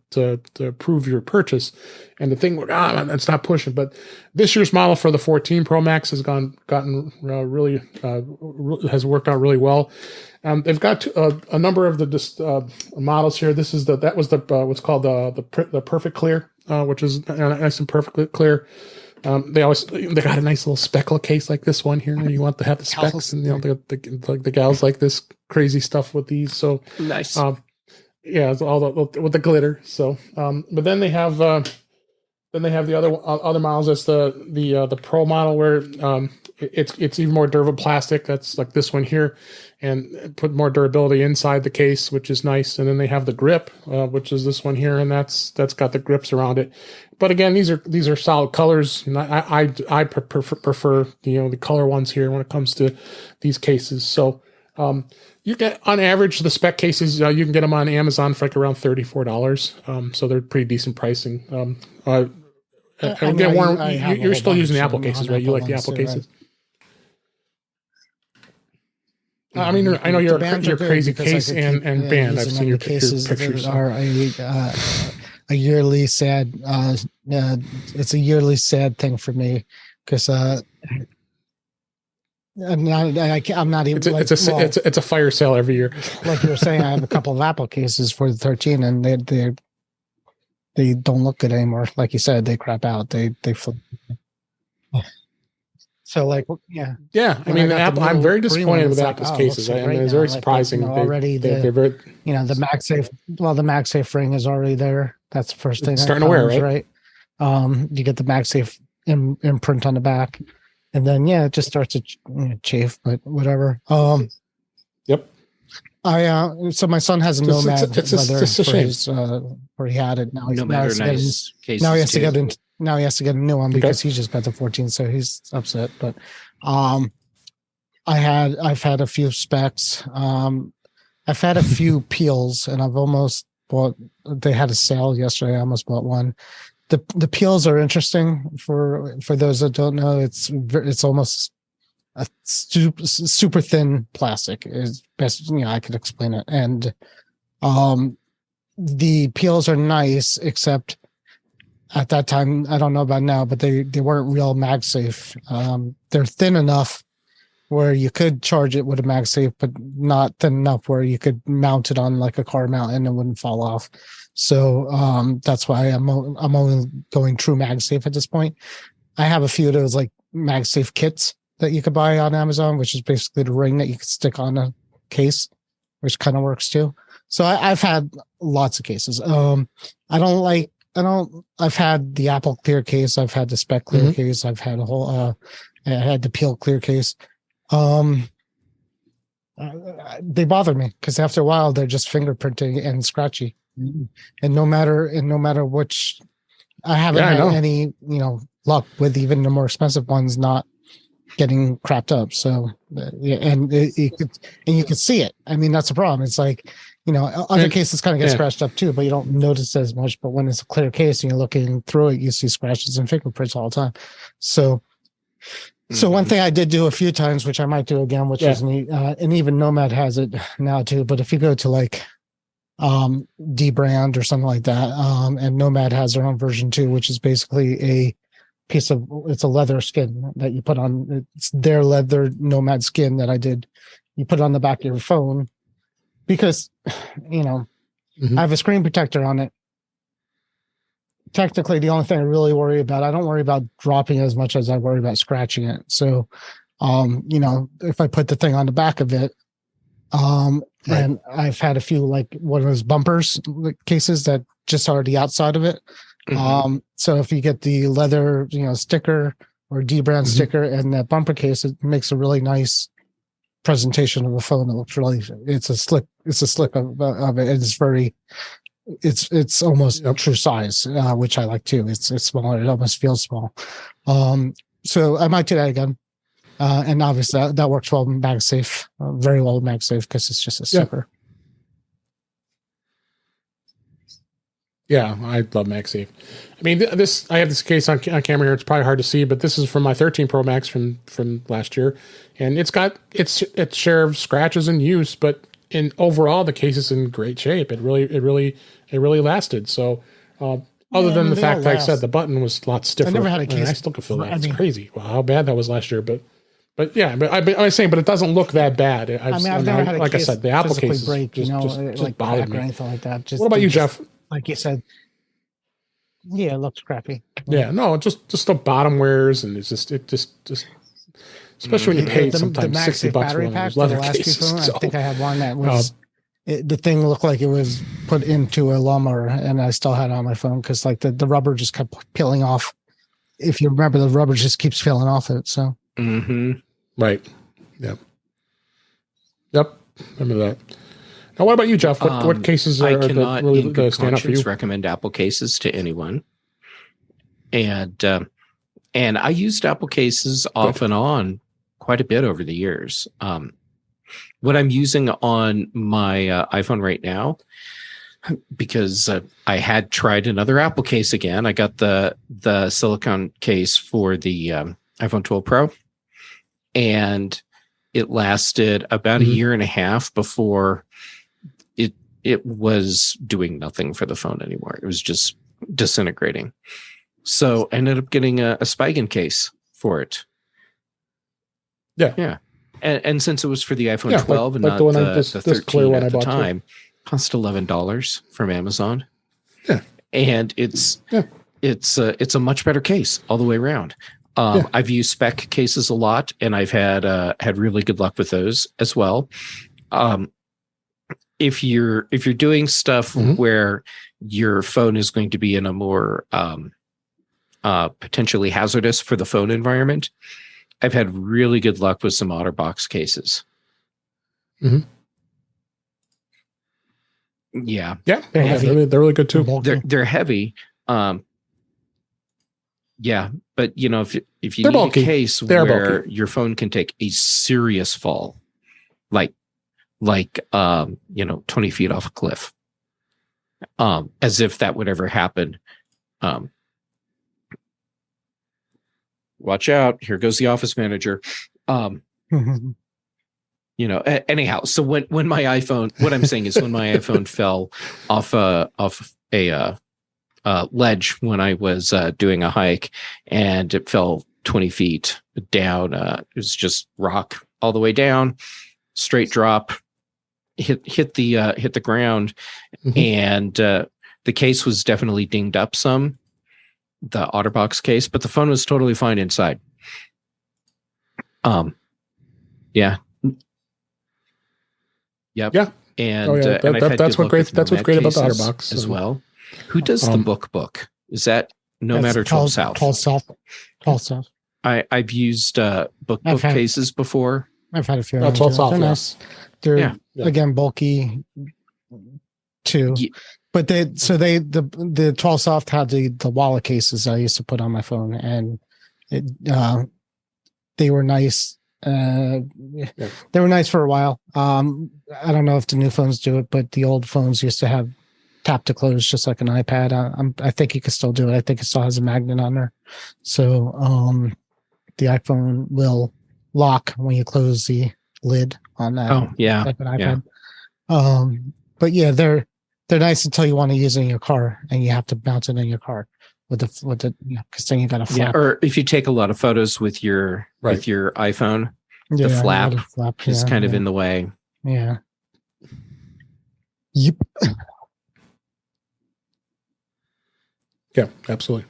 approve your purchase, and the thing it's not pushing. But this year's model for the 14 Pro Max has gotten really has worked out really well. They've got a number of the models here. This is what's called the Perfect Clear, which is nice and perfectly clear. They got a nice little speckle case like this one here. You want to have the specs, and the gals like this crazy stuff with these. So nice. Yeah, it's all with the glitter. So, but then they have the other models. That's the Pro model where it's even more durable plastic. That's like this one here, and put more durability inside the case, which is nice. And then they have the grip, which is this one here, and that's got the grips around it. But again, these are solid colors. And I prefer the color ones here when it comes to these cases. So you get on average the Speck cases. You can get them on Amazon for like around $34. So they're pretty decent pricing. You're still using the Apple cases, right? You like the Apple cases. I mean, I know you're crazy case and band. I've seen your cases. Pictures are a yearly sad. It's a yearly sad thing for me because I'm not even. It's a fire sale every year. Like you were saying, I have a couple of Apple cases for the 13, and they don't look good anymore. Like you said, they crap out. They flip. So like, yeah. I mean, I'm very disappointed with Apple's cases. I mean, it's very surprising. Already they're very, the MagSafe. Well, the MagSafe ring is already there. That's the first thing. It's starting to wear, right? You get the MagSafe imprint on the back, and then it just starts to chafe. But whatever. Yep. So my son has a Nomad it's a shame. Where he had it. Now he has to get a new one because he just got the 14, so he's upset. But I've had a few Specks. I've had a few peels, and I've almost bought. They had a sale yesterday. I almost bought one. The peels are interesting for those that don't know. It's almost a super thin plastic is best I could explain it. And the peels are nice, except at that time, I don't know about now, but they weren't real MagSafe. They're thin enough where you could charge it with a MagSafe, but not thin enough where you could mount it on like a car mount and it wouldn't fall off. So that's why I'm only going true MagSafe at this point. I have a few of those like MagSafe kits that you could buy on Amazon, which is basically the ring that you could stick on a case, which kind of works too. So I've had lots of cases. I've had the Apple clear case. I've had the Speck clear case. I've had I had the Peel clear case. They bother me because after a while they're just fingerprinting and scratchy. And no matter which, I haven't had any, luck with even the more expensive ones not getting crapped up. So, and you can see it. I mean, that's the problem. It's like, other cases kind of get scratched up too, but you don't notice as much. But when it's a clear case and you're looking through it, you see scratches and fingerprints all the time. So one thing I did do a few times, which I might do again, which is neat, and even Nomad has it now too. But if you go to like D-Brand or something like that, and Nomad has their own version too, which is basically it's a leather skin that you put on. It's their leather Nomad skin that I did. You put it on the back of your phone because, I have a screen protector on it. Technically, the only thing I really worry about, I don't worry about dropping as much as I worry about scratching it. So, if I put the thing on the back of it, and I've had a few like one of those bumpers cases that just are the outside of it. So if you get the leather, sticker or D-Brand sticker and that bumper case, it makes a really nice presentation of a phone. It looks it's a slick of it. It's almost true size, which I like too. It's smaller. It almost feels small. So I might do that again. And obviously that works well with MagSafe, very well with MagSafe because it's just a sticker. Yeah, I love MagSafe. I mean, I have this case on camera here. It's probably hard to see, but this is from my 13 Pro Max from last year, and it's got its share of scratches and use, but in overall the case is in great shape. It really lasted. So, other than the fact that I said the button was a lot stiffer, I never had a case. I still can feel that. It's crazy. Wow, how bad that was last year, but I was saying, but it doesn't look that bad. I've never had a like case I said, the Apple case break, just like bothered or me. anything like that. What about you, Jeff? Like you said, Yeah, it looks crappy. Yeah, no, just the bottom wears, and it's just especially when you pay sometimes $60 for one of those leather cases. I think I had one that was the thing looked like it was put into a lawnmower, and I still had it on my phone because like the rubber just kept peeling off. If you remember, the rubber just keeps peeling off it. So right, yep. Remember that. Now, what about you, Jeff? What cases are really in good stand out for you? Recommend Apple cases to anyone. And I used Apple cases off and on quite a bit over the years. What I'm using on my iPhone right now, because I had tried another Apple case again. I got the silicone case for the iPhone 12 Pro, and it lasted about a year and a half before it was doing nothing for the phone anymore. It was just disintegrating. So I ended up getting a Spigen case for it. Yeah. And since it was for the iPhone 12 and not the 13 at the time, cost $11 from Amazon. Yeah. And it's a much better case all the way around. I've used Speck cases a lot, and I've had really good luck with those as well. If you're doing stuff where your phone is going to be in a more potentially hazardous for the phone environment, I've had really good luck with some OtterBox cases. Yeah, they're really good too. They're heavy. Yeah, but if you need bulky. A case where bulky. Your phone can take a serious fall, like 20 feet off a cliff, as if that would ever happen. Watch out! Here goes the office manager. Anyhow, so when my iPhone, what I'm saying is when my iPhone fell off a ledge when I was doing a hike, and it fell 20 feet down. It was just rock all the way down, straight drop, hit the ground, and the case was definitely dinged up some, the OtterBox case, but the phone was totally fine inside. Yeah. Yep. Yeah. And that's what's great about the OtterBox as well. Who does the book? Is that Nomad or 12 South? 12 South. I've used book cases before. I've had a few. 12 South. They're nice. They're again bulky too. Yeah. But the 12 South had the wallet cases I used to put on my phone, and they were nice. They were nice for a while. I don't know if the new phones do it, but the old phones used to have tap to close just like an iPad. I think you can still do it. I think it still has a magnet on there. So the iPhone will lock when you close the lid on that. Oh, yeah. Like an iPad. Yeah. But yeah, they're nice until you want to use it in your car, and you have to bounce it in your car with the because then you got a flap. Yeah, or if you take a lot of photos with your iPhone, the flap is kind of in the way. Yeah. Yep. Yeah, absolutely.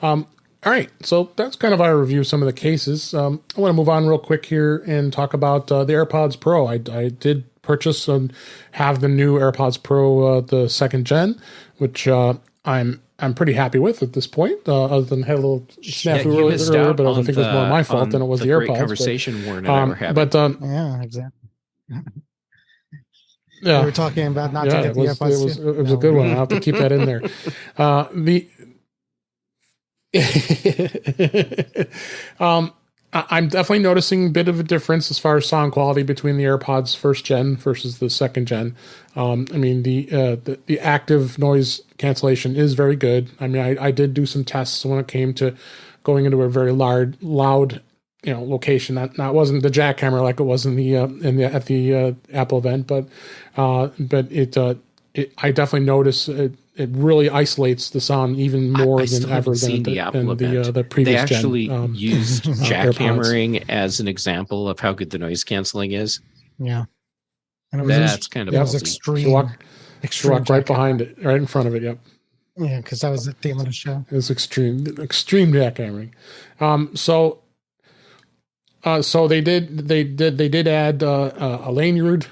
All right, so that's kind of our review of some of the cases. I want to move on real quick here and talk about the AirPods Pro. I did purchase and have the new AirPods Pro, the second gen, which I'm pretty happy with at this point. Other than had a little snafu earlier, but I think it was more my fault than it was the AirPods. Conversation Warren and I were having. Yeah, exactly. Yeah, we were talking about not to get the AirPods. It was a good one. I'll have to keep that in there. I'm definitely noticing a bit of a difference as far as sound quality between the AirPods first gen versus the second gen. I mean, the active noise cancellation is very good. I mean, I did do some tests when it came to going into a very loud location. That wasn't the jackhammer like it was at the Apple event, but I definitely notice it really isolates the sound even more than ever than the previous gen. They actually used jackhammering AirPods as an example of how good the noise canceling is. Yeah, and that's kind of extreme. Walk right behind it, right in front of it. Yep. Yeah, because that was the theme of the show. It was extreme jackhammering. So they did add a lanyard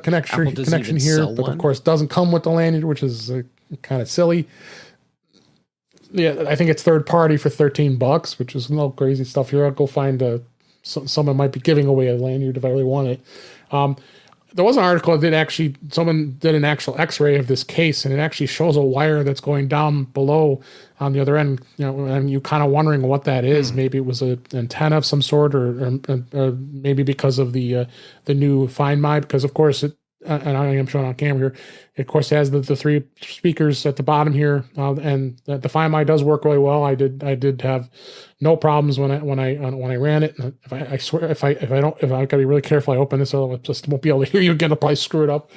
connection here, but of course doesn't come with the lanyard, which is kind of silly. Yeah, I think it's third party for $13, which is no crazy stuff here. I'll go find someone might be giving away a lanyard if I really want it. There was an article that someone did an actual X-ray of this case, and it actually shows a wire that's going down below on the other end. And you kind of wondering what that is. Maybe it was an antenna of some sort, or maybe because of the new Find My. Because of course and I am showing on camera here. It, of course, has the three speakers at the bottom here, and the Find My does work really well. I did have no problems when I ran it. I swear, if I gotta be really careful, I open this, so I just won't be able to hear you again. I'll probably screw it up.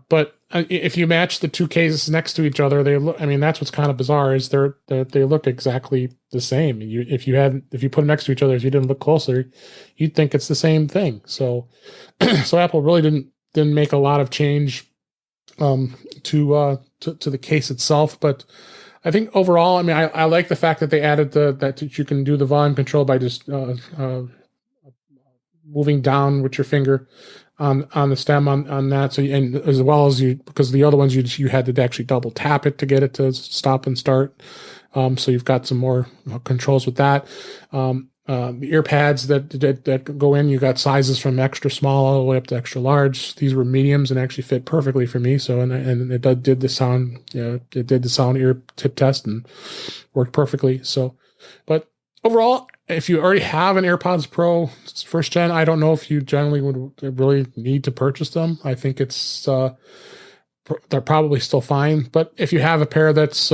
But if you match the two cases next to each other, they look. I mean, that's what's kind of bizarre is they look exactly the same. If you put them next to each other, if you didn't look closer, you'd think it's the same thing. So Apple really didn't make a lot of change to the case itself, but I think overall, I mean, I like the fact that they added that you can do the volume control by just moving down with your finger on the stem on that. So and as well as because the other ones you had to actually double tap it to get it to stop and start. So you've got some more controls with that. The ear pads that go in, you got sizes from extra small all the way up to extra large. These were mediums and actually fit perfectly for me. So and it did the sound, it did the sound ear tip test and worked perfectly. So, but overall, if you already have an AirPods Pro first gen, I don't know if you generally would really need to purchase them. I think they're probably still fine, but if you have a pair that's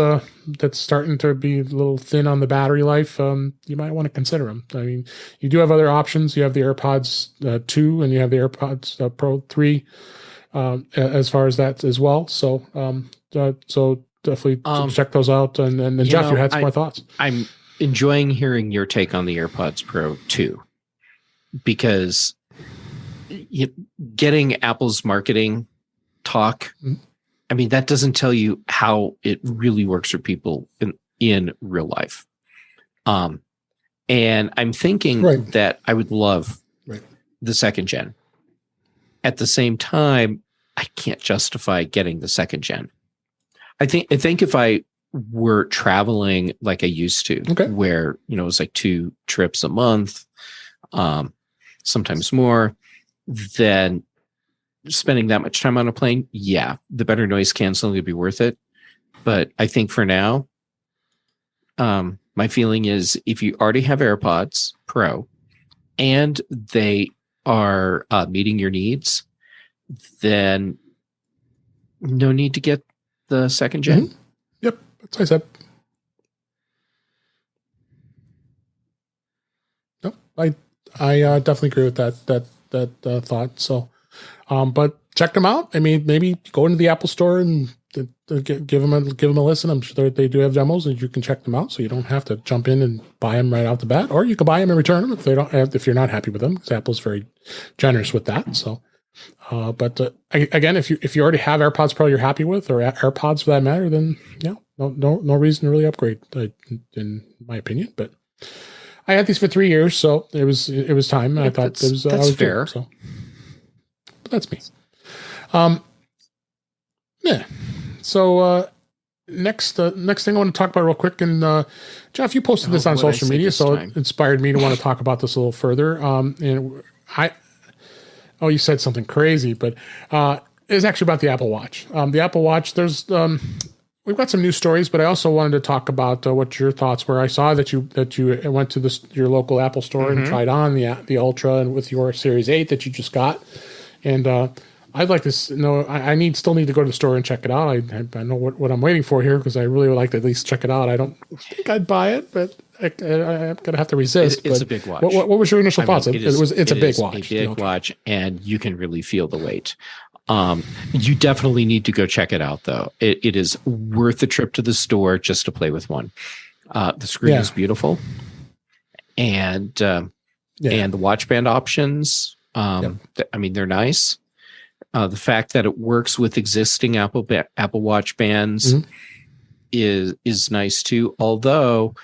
starting to be a little thin on the battery life, you might want to consider them. I mean, you do have other options. You have the AirPods 2 and you have the AirPods Pro 3 as far as that as well. So definitely check those out. And then Jeff, you had some more thoughts. I'm enjoying hearing your take on the AirPods Pro 2 because getting Apple's marketing talk, I mean, that doesn't tell you how it really works for people in real life. And I'm thinking that I would love the second gen. At the same time, I can't justify getting the second gen. I think if I were traveling like I used to, where, it was like 2 trips a month, sometimes more, then spending that much time on a plane, the better noise canceling would be worth it. But I think for now, my feeling is if you already have AirPods Pro and they are meeting your needs, then no need to get the second gen. Mm-hmm. Yep, that's what I said. No, I definitely agree with that thought. So. But check them out. I mean, maybe go into the Apple Store and give them a listen. I'm sure they do have demos, and you can check them out. So you don't have to jump in and buy them right out the bat, or you can buy them and return them if you're not happy with them. Because Apple's very generous with that. So, but again, if you already have AirPods Pro you're happy with, or AirPods for that matter, then no reason to really upgrade, in my opinion. But I had these for 3 years, so it was time. I thought that's fair. Good, so. That's me. So next thing I want to talk about real quick, and Jeff, you posted this on social media, so it inspired me to want to talk about this a little further. And you said something crazy, but it's actually about the Apple Watch. The Apple Watch. We've got some news stories, but I also wanted to talk about what your thoughts were. I saw that you went to your local Apple store and tried on the Ultra and with your Series 8 that you just got. And I'd like to know. I still need to go to the store and check it out. I know what I'm waiting for here because I really would like to at least check it out. I don't think I'd buy it, but I'm gonna have to resist. It's a big watch. What was your initial thoughts? It's a big watch. A big watch, and you can really feel the weight. You definitely need to go check it out, though. It is worth the trip to the store just to play with one. The screen is beautiful, and the watch band options. I mean, they're nice. The fact that it works with existing Apple Watch bands is nice too. Although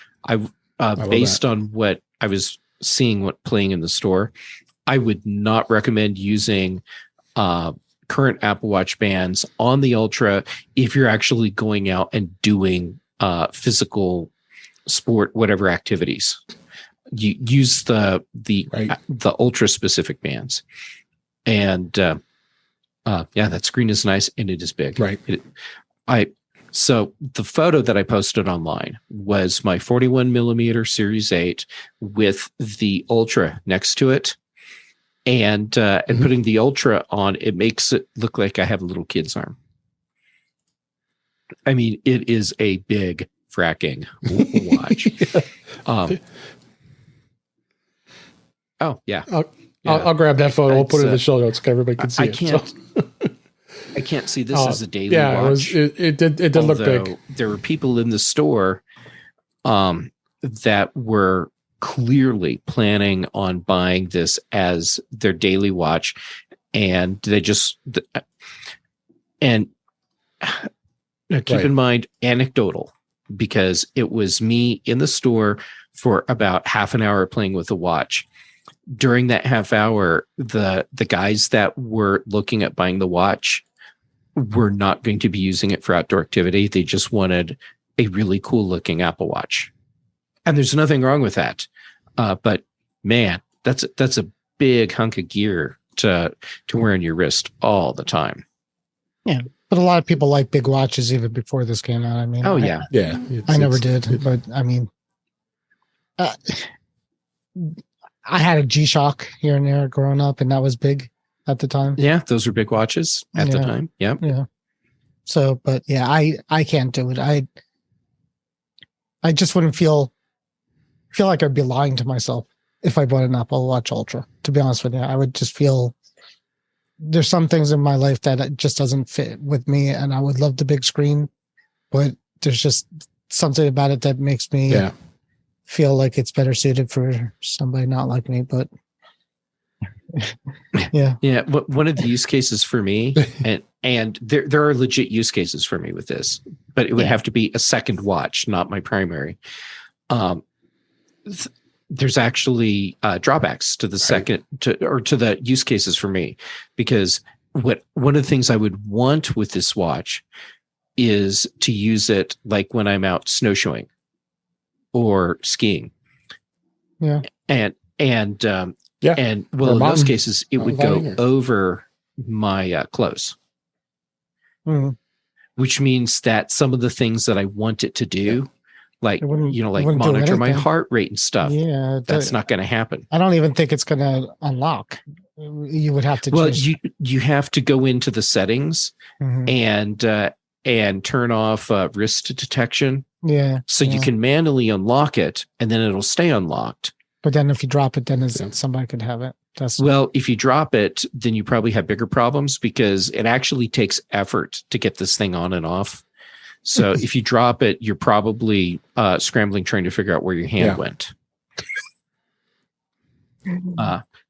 based on what I was seeing playing in the store, I would not recommend using current Apple Watch bands on the Ultra if you're actually going out and doing physical sport, whatever activities. You use the Ultra specific bands, and that screen is nice and it is big. Right. So the photo that I posted online was my 41 millimeter Series 8 with the Ultra next to it. And putting the Ultra on, it makes it look like I have a little kid's arm. I mean, it is a big fracking watch. Oh, yeah. I'll grab that photo. We'll put it in the show notes so everybody can see it. I can't see this as a daily watch. It did look big. There were people in the store that were clearly planning on buying this as their daily watch, and they just keep in mind, anecdotal, because it was me in the store for about half an hour playing with the watch. During that half hour, the guys that were looking at buying the watch were not going to be using it for outdoor activity. They just wanted a really cool looking Apple Watch. And there's nothing wrong with that. But man, that's a big hunk of gear to wear on your wrist all the time. Yeah. But a lot of people like big watches even before this came out. I mean, I never did, but I mean, I had a G-Shock here and there growing up, and that was big at the time. Yeah, those were big watches at the time. Yeah. Yeah. So, but yeah, I can't do it. I just wouldn't feel like I'd be lying to myself if I bought an Apple Watch Ultra. To be honest with you, I would just feel there's some things in my life that it just doesn't fit with me, and I would love the big screen, but there's just something about it that makes me feel like it's better suited for somebody not like me. But yeah. One of the use cases for me, and there are legit use cases for me with this, but it would have to be a second watch, not my primary. There's actually drawbacks to the second to the use cases for me, because one of the things I would want with this watch is to use it like when I'm out snowshoeing or skiing. Yeah. And in those cases, it would go over my clothes, which means that some of the things that I want it to do, like monitor my heart rate and stuff, that's not going to happen. I don't even think it's going to unlock. You would have to. Well, you have to go into the settings and turn off wrist detection. Yeah. So you can manually unlock it, and then it'll stay unlocked. But then if you drop it, then somebody could have it. If you drop it, then you probably have bigger problems, because it actually takes effort to get this thing on and off. So if you drop it, you're probably scrambling, trying to figure out where your hand went.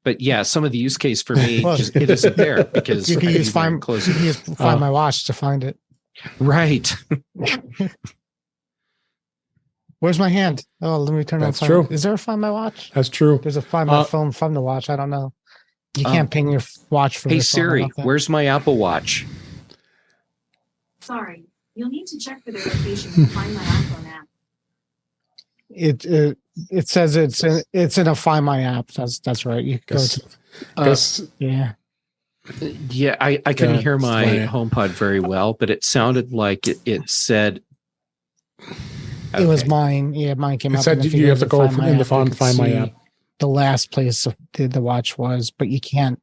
But yeah, some of the use case for me, it isn't there, because you can use Find My Watch to find it. Right. Where's my hand? Oh, let me turn on. That's true. Is there a Find My Watch? That's true. There's a Find My Phone from the watch. I don't know. You can't ping your watch from. Hey Siri, where's my Apple Watch? Sorry, you'll need to check for their location to find my iPhone app. It says it's in a Find My app. That's right. You go to. Yeah, I couldn't hear my HomePod very well, but it sounded like it said. It was mine. Yeah, mine came up. It said you have to go in the Find My app. The last place the watch was, but you can't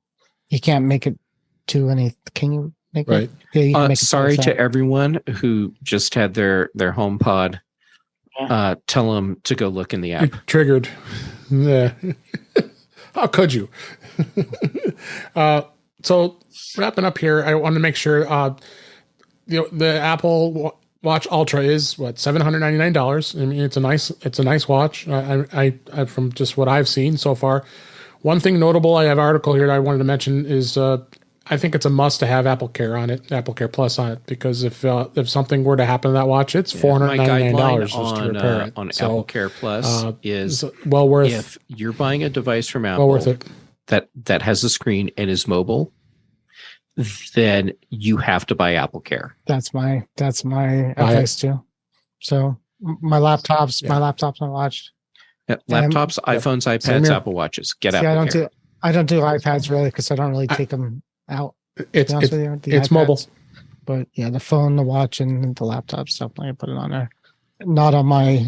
make it to any. Can you make it? Yeah, you can make sorry to everyone who just had their HomePod. Tell them to go look in the app. You're triggered. Yeah. How could you? So wrapping up here, I want to make sure the Apple Watch Ultra is $799. I mean, it's a nice watch. I from just what I've seen so far. One thing notable, I have an article here that I wanted to mention is I think it's a must to have Apple Care on it, Apple Care Plus on it, because if something were to happen to that watch, it's $499 just to repair it. On Apple Care Plus is well worth. If you're buying a device from Apple, well worth it. that has a screen and is mobile, then you have to buy Apple Care. That's my advice too. So my laptops, I watched. Laptops, iPhones, iPads, Apple Watches. Get Apple Care. I don't do iPads really because I don't really take them out. It's iPads, mobile. But yeah, the phone, the watch, and the laptop stuff. I put it on there. Not on my.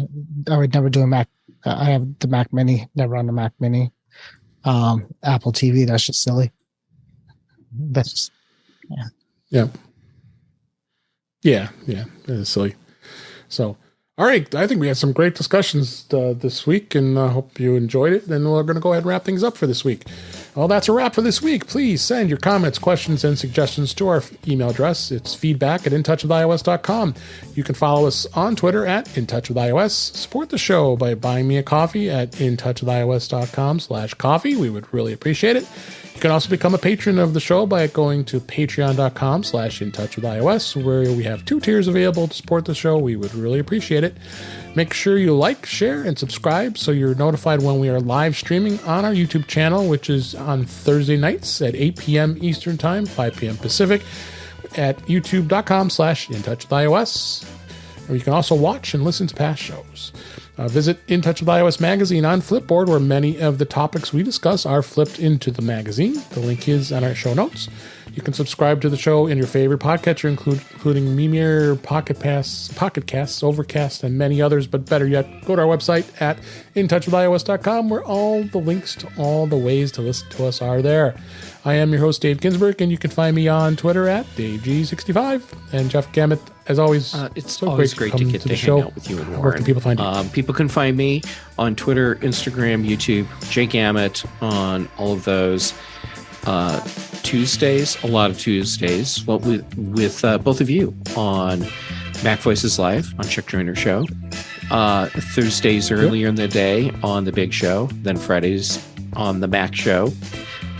I would never do a Mac. I have the Mac Mini. Never on the Mac Mini. Apple TV. That's just silly. That's just, yeah. It's silly. So. All right, I think we had some great discussions this week, and I hope you enjoyed it. And we're going to go ahead and wrap things up for this week. Well, that's a wrap for this week. Please send your comments, questions, and suggestions to our email address. It's feedback@intouchwithios.com. You can follow us on Twitter @intouchwithios. Support the show by buying me a coffee at intouchwithios.com/coffee. We would really appreciate it. You can also become a patron of the show by going to patreon.com/intouchwithios, where we have 2 tiers available to support the show. We would really appreciate it. Make sure you like, share, and subscribe so you're notified when we are live streaming on our YouTube channel, which is on Thursday nights at 8 p.m. Eastern Time, 5 p.m. Pacific, at youtube.com/intouchwithios. Or you can also watch and listen to past shows. Visit In Touch with iOS magazine on Flipboard, where many of the topics we discuss are flipped into the magazine. The link is on our show notes. You can subscribe to the show in your favorite podcatcher, including Mimir, Pocket Casts, Overcast, and many others. But better yet, go to our website at intouchwithios.com, where all the links to all the ways to listen to us are there. I am your host, Dave Ginsburg, and you can find me on Twitter at DaveG65. And Jeff Gamet, as always, it's so always great to get to hang out with you and Warren. Where can people find you? People can find me on Twitter, Instagram, YouTube, J Gamet on all of those. Tuesdays, a lot of Tuesdays, well, with both of you on Mac Voices Live on Chuck Joyner Show. Thursdays earlier in the day on The Big Show, then Fridays on The Mac Show.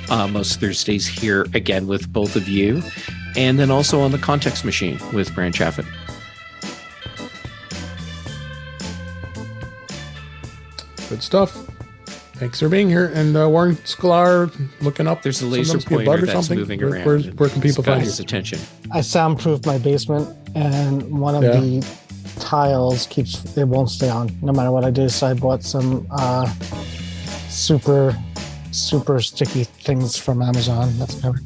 Most Thursdays here again with both of you, and then also on The Context Machine with Brian Chaffin. Good stuff. Thanks for being here. And Warren Sklar, looking up. There's a laser pointer that's moving around. Where can people find you? His attention. I soundproof my basement, and one of the tiles it won't stay on no matter what I do. So I bought some super sticky things from Amazon. That's covered.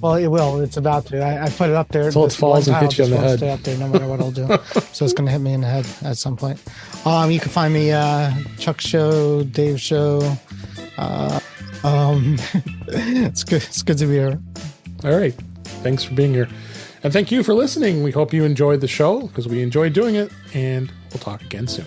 Well, it will. It's about to. I put it up there. So it falls and hits you on the head. Stay up there no matter what I'll do. So it's going to hit me in the head at some point. You can find me Chuck Show, Dave Show. It's good. It's good to be here. All right. Thanks for being here. And thank you for listening. We hope you enjoyed the show because we enjoyed doing it. And we'll talk again soon.